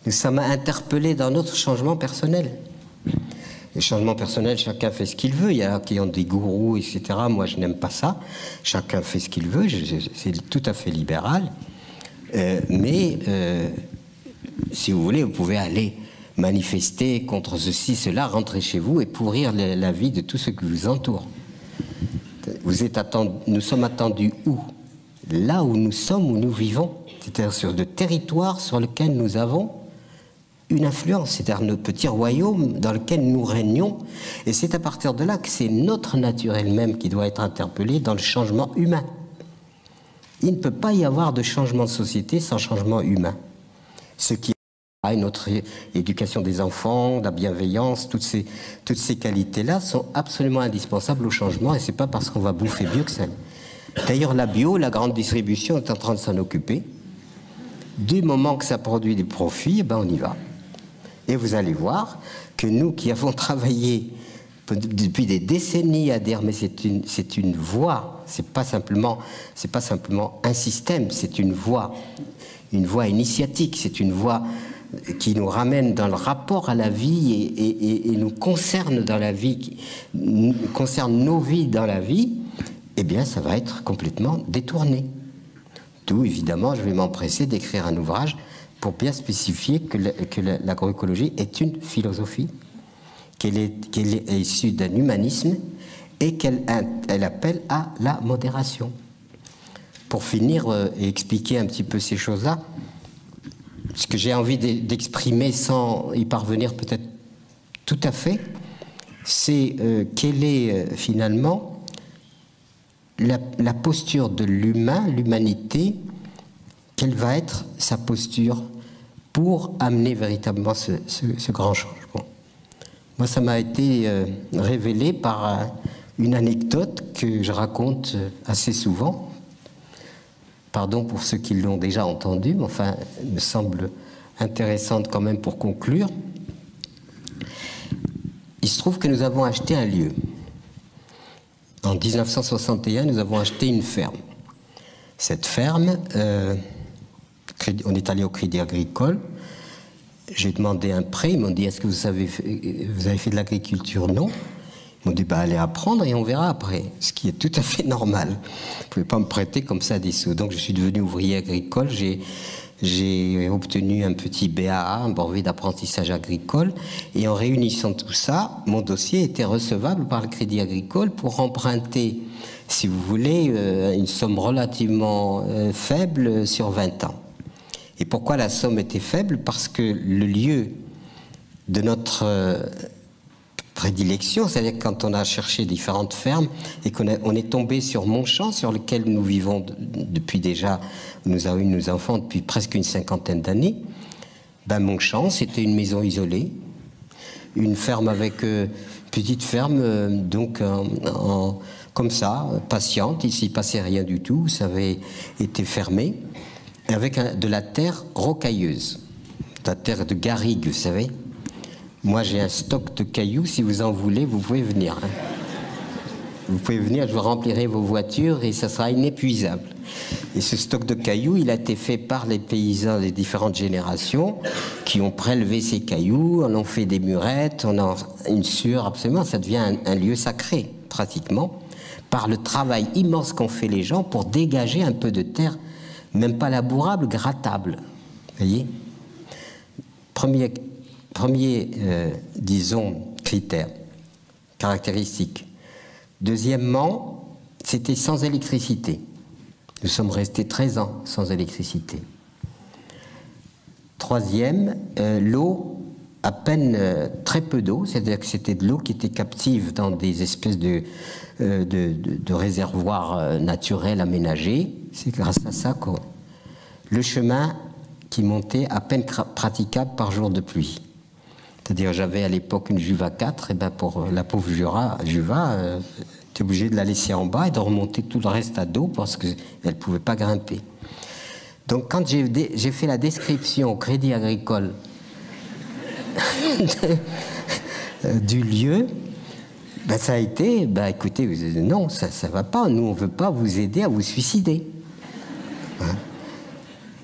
Ça m'a interpellé dans notre changement personnel. Les changements personnels, chacun fait ce qu'il veut. Il y a qui ont des gourous, etc. Moi, je n'aime pas ça. Chacun fait ce qu'il veut. C'est tout à fait libéral. Mais si vous voulez, vous pouvez aller manifester contre ceci, cela, rentrer chez vous et pourrir la vie de tous ceux qui vous entourent. Nous sommes attendus où? Là où nous sommes, où nous vivons, c'est-à-dire sur le territoire sur lequel nous avons une influence, c'est-à-dire nos petits royaumes dans lesquels nous régnons, et c'est à partir de là que c'est notre nature elle-même qui doit être interpellée dans le changement humain. Il ne peut pas y avoir de changement de société sans changement humain. Ce qui est notre éducation des enfants, la bienveillance, toutes ces qualités-là sont absolument indispensables au changement, et c'est pas parce qu'on va bouffer mieux que ça. D'ailleurs, la bio, la grande distribution est en train de s'en occuper. Du moment que ça produit des profits, ben on y va. Et vous allez voir que nous qui avons travaillé depuis des décennies à dire mais c'est une voie, c'est pas simplement un système, c'est une voie initiatique, c'est une voie qui nous ramène dans le rapport à la vie et nous concerne dans la vie, concerne nos vies dans la vie, eh bien ça va être complètement détourné. D'où évidemment je vais m'empresser d'écrire un ouvrage pour bien spécifier que l'agroécologie est une philosophie, qu'elle est issue d'un humanisme et qu'elle appelle à la modération. Pour finir et expliquer un petit peu ces choses-là, ce que j'ai envie d'exprimer sans y parvenir peut-être tout à fait, c'est quelle est finalement la posture de l'humain, l'humanité, quelle va être sa posture pour amener véritablement ce grand changement. Moi, ça m'a été révélé par une anecdote que je raconte assez souvent. Pardon pour ceux qui l'ont déjà entendue, mais enfin, elle me semble intéressante quand même pour conclure. Il se trouve que nous avons acheté un lieu. En 1961, nous avons acheté une ferme. Cette ferme, on est allé au Crédit Agricole. J'ai demandé un prêt. Ils m'ont dit, est-ce que vous avez fait de l'agriculture? Non. Ils m'ont dit, allez apprendre et on verra après. Ce qui est tout à fait normal. Vous ne pouvez pas me prêter comme ça des sous. Donc je suis devenu ouvrier agricole. J'ai j'ai obtenu un petit BAA, un brevet d'apprentissage agricole, et en réunissant tout ça, mon dossier était recevable par le Crédit Agricole pour emprunter, si vous voulez, une somme relativement faible sur 20 ans. Et pourquoi la somme était faible? Parce que le lieu de notre prédilection, c'est-à-dire quand on a cherché différentes fermes et qu'on est tombé sur Montchamp, sur lequel nous vivons depuis déjà, nous avons eu nos enfants depuis presque une cinquantaine d'années. Ben Montchamp, c'était une maison isolée, une ferme avec petite ferme, donc comme ça, patiente, il s'y passait rien du tout, ça avait été fermé, avec de la terre rocailleuse, de la terre de garrigue, vous savez. Moi, j'ai un stock de cailloux. Si vous en voulez, vous pouvez venir. Hein. Vous pouvez venir, je vous remplirai vos voitures et ça sera inépuisable. Et ce stock de cailloux, il a été fait par les paysans des différentes générations qui ont prélevé ces cailloux, en ont fait des murettes, on a une sueur, absolument. Ça devient un lieu sacré, pratiquement, par le travail immense qu'ont fait les gens pour dégager un peu de terre, même pas labourable, grattable. Vous voyez ? Premier, disons, critère, caractéristique. Deuxièmement, c'était sans électricité. Nous sommes restés 13 ans sans électricité. Troisième, l'eau, à peine très peu d'eau, c'est-à-dire que c'était de l'eau qui était captive dans des espèces de réservoirs naturels aménagés. C'est grâce à ça que le chemin qui montait à peine praticable par jour de pluie. C'est-à-dire, j'avais à l'époque une Juva 4, et ben pour la pauvre Juva, j'étais obligé de la laisser en bas et de remonter tout le reste à dos parce qu'elle ne pouvait pas grimper. Donc, quand j'ai fait la description au Crédit Agricole du lieu, ben ça a été, ben écoutez, non, ça ne va pas, nous on ne veut pas vous aider à vous suicider. Hein?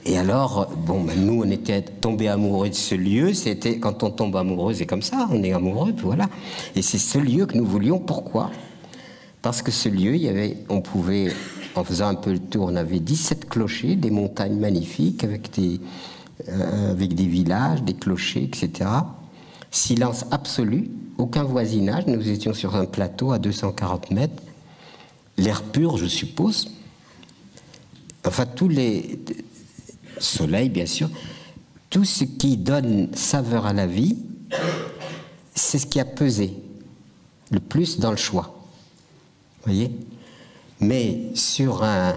Et alors, bon, ben nous, on était tombés amoureux de ce lieu. C'était quand on tombe amoureux, c'est comme ça, on est amoureux, puis voilà. Et c'est ce lieu que nous voulions. Pourquoi? Parce que ce lieu, on pouvait, en faisant un peu le tour, on avait 17 clochers, des montagnes magnifiques, avec des villages, des clochers, etc. Silence absolu, aucun voisinage. Nous étions sur un plateau à 240 mètres. L'air pur, je suppose. Enfin, tous les... Soleil, bien sûr. Tout ce qui donne saveur à la vie, c'est ce qui a pesé le plus dans le choix. Vous voyez? Mais sur un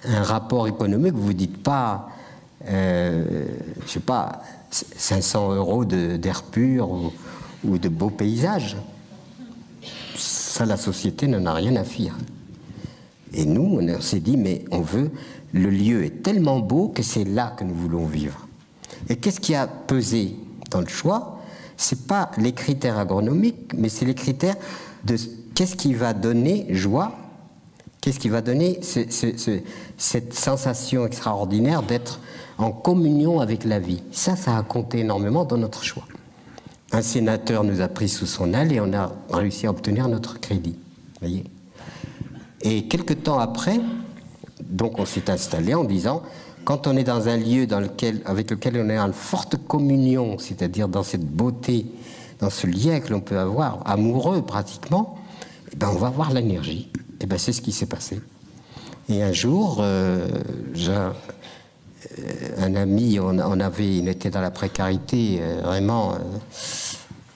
rapport économique, vous ne dites pas, je ne sais pas, 500 € d'air pur ou de beaux paysages. Ça, la société n'en a rien à faire. Et nous, on s'est dit, mais on veut... Le lieu est tellement beau que c'est là que nous voulons vivre. Et qu'est-ce qui a pesé dans le choix? Ce n'est pas les critères agronomiques, mais c'est les critères de qu'est-ce qui va donner joie, qu'est-ce qui va donner cette sensation extraordinaire d'être en communion avec la vie. Ça a compté énormément dans notre choix. Un sénateur nous a pris sous son aile et on a réussi à obtenir notre crédit. Voyez. Et quelque temps après... Donc on s'est installé en disant, quand on est dans un lieu avec lequel on est en forte communion, c'est-à-dire dans cette beauté, dans ce lien que l'on peut avoir, amoureux pratiquement, eh ben on va avoir l'énergie. Et ben c'est ce qui s'est passé. Et un jour, un ami, il était dans la précarité vraiment...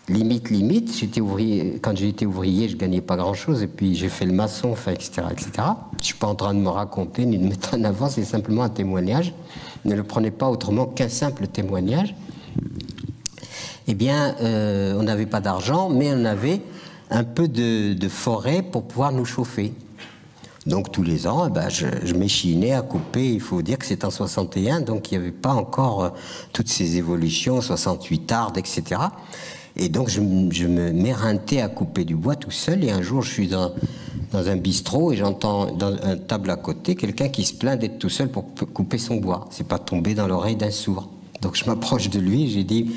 limite. J'étais ouvrier. Quand j'étais ouvrier, je gagnais pas grand-chose. Et puis j'ai fait le maçon, enfin, etc., etc. Je suis pas en train de me raconter ni de mettre en avant. C'est simplement un témoignage. Ne le prenez pas autrement qu'un simple témoignage. Eh bien, on n'avait pas d'argent, mais on avait un peu de forêt pour pouvoir nous chauffer. Donc tous les ans, je m'échinais à couper. Il faut dire que c'est en 61, donc il n'y avait pas encore toutes ces évolutions, 68 Ardes, etc. Et donc, je me m'éreintais à couper du bois tout seul. Et un jour, je suis dans un bistrot et j'entends dans une table à côté quelqu'un qui se plaint d'être tout seul pour couper son bois. C'est pas tombé dans l'oreille d'un sourd. Donc, je m'approche de lui et j'ai dit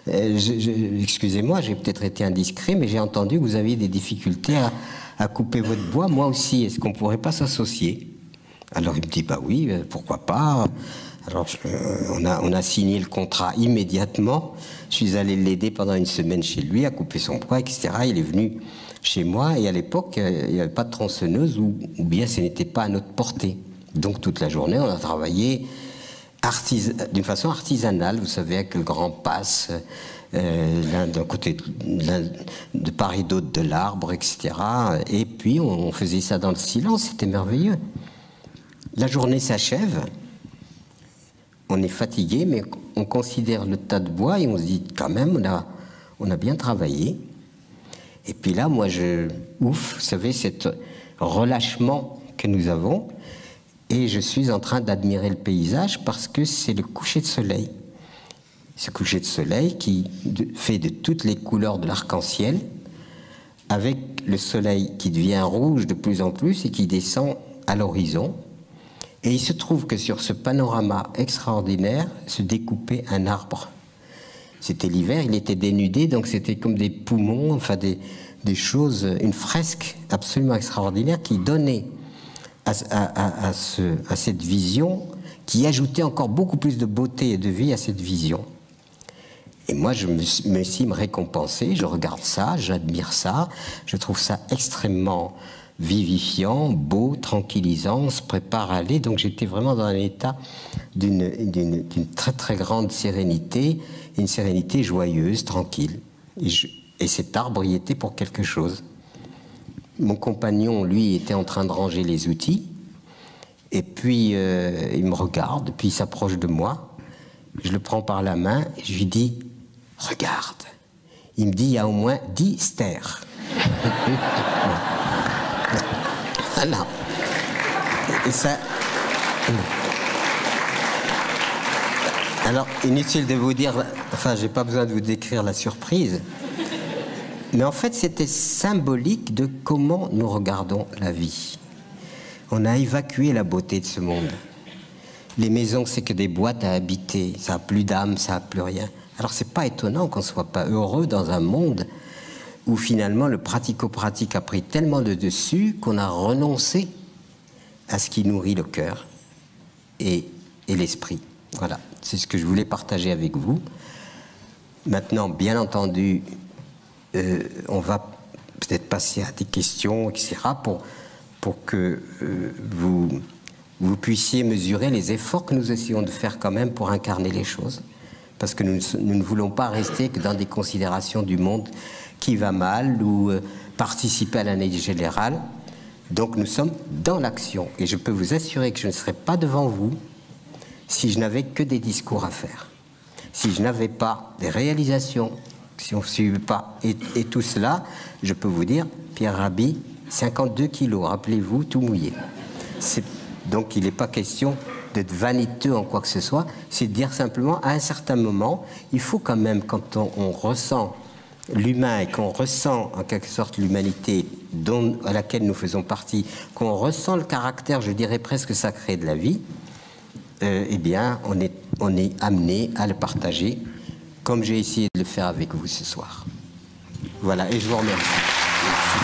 excusez-moi, j'ai peut-être été indiscret, mais j'ai entendu que vous aviez des difficultés à couper votre bois. Moi aussi, est-ce qu'on pourrait pas s'associer? Alors, il me dit bah oui, pourquoi pas. Alors, on a signé le contrat immédiatement. Je suis allé l'aider pendant une semaine chez lui à couper son bois, etc. Il est venu chez moi et à l'époque, il n'y avait pas de tronçonneuse ou bien ce n'était pas à notre portée. Donc, toute la journée, on a travaillé d'une façon artisanale, vous savez, avec le grand passe, l'un d'un côté, l'un de part et d'autre de l'arbre, etc. Et puis, on faisait ça dans le silence, c'était merveilleux. La journée s'achève. On est fatigué, mais on considère le tas de bois et on se dit quand même, on a bien travaillé. Et puis là, moi, vous savez, cet relâchement que nous avons, et je suis en train d'admirer le paysage parce que c'est le coucher de soleil. Ce coucher de soleil qui fait de toutes les couleurs de l'arc-en-ciel, avec le soleil qui devient rouge de plus en plus et qui descend à l'horizon. Et il se trouve que sur ce panorama extraordinaire se découpait un arbre. C'était l'hiver, il était dénudé, donc c'était comme des poumons, enfin des choses, une fresque absolument extraordinaire qui donnait à cette vision, qui ajoutait encore beaucoup plus de beauté et de vie à cette vision. Et moi, je me suis récompensé, je regarde ça, j'admire ça, je trouve ça extrêmement vivifiant, beau, tranquillisant, on se prépare à aller. Donc j'étais vraiment dans un état d'une très très grande sérénité, une sérénité joyeuse, tranquille. Et cet arbre y était pour quelque chose. Mon compagnon, lui, était en train de ranger les outils, et puis il me regarde, puis il s'approche de moi, je le prends par la main, et je lui dis « Regarde !» Il me dit « Il y a au moins 10 stères. » Voilà. Et ça... Alors, inutile de vous dire... Enfin, j'ai pas besoin de vous décrire la surprise. Mais en fait, c'était symbolique de comment nous regardons la vie. On a évacué la beauté de ce monde. Les maisons, c'est que des boîtes à habiter. Ça n'a plus d'âme, ça n'a plus rien. Alors, c'est pas étonnant qu'on ne soit pas heureux dans un monde où finalement le pratico-pratique a pris tellement de dessus qu'on a renoncé à ce qui nourrit le cœur et l'esprit. Voilà, c'est ce que je voulais partager avec vous. Maintenant, bien entendu, on va peut-être passer à des questions, etc., pour que vous puissiez mesurer les efforts que nous essayons de faire quand même pour incarner les choses. Parce que nous ne voulons pas rester que dans des considérations du monde qui va mal ou participer à l'analyse générale. Donc nous sommes dans l'action. Et je peux vous assurer que je ne serai pas devant vous si je n'avais que des discours à faire. Si je n'avais pas des réalisations, si on ne suivait pas. Et tout cela, je peux vous dire, Pierre Rabhi, 52 kilos, rappelez-vous, tout mouillé. Donc il n'est pas question d'être vaniteux en quoi que ce soit, c'est de dire simplement, à un certain moment, il faut quand même, quand on ressent l'humain et qu'on ressent en quelque sorte l'humanité à laquelle nous faisons partie, qu'on ressent le caractère, je dirais presque sacré de la vie, eh bien, on est amené à le partager, comme j'ai essayé de le faire avec vous ce soir. Voilà, et je vous remercie. Merci.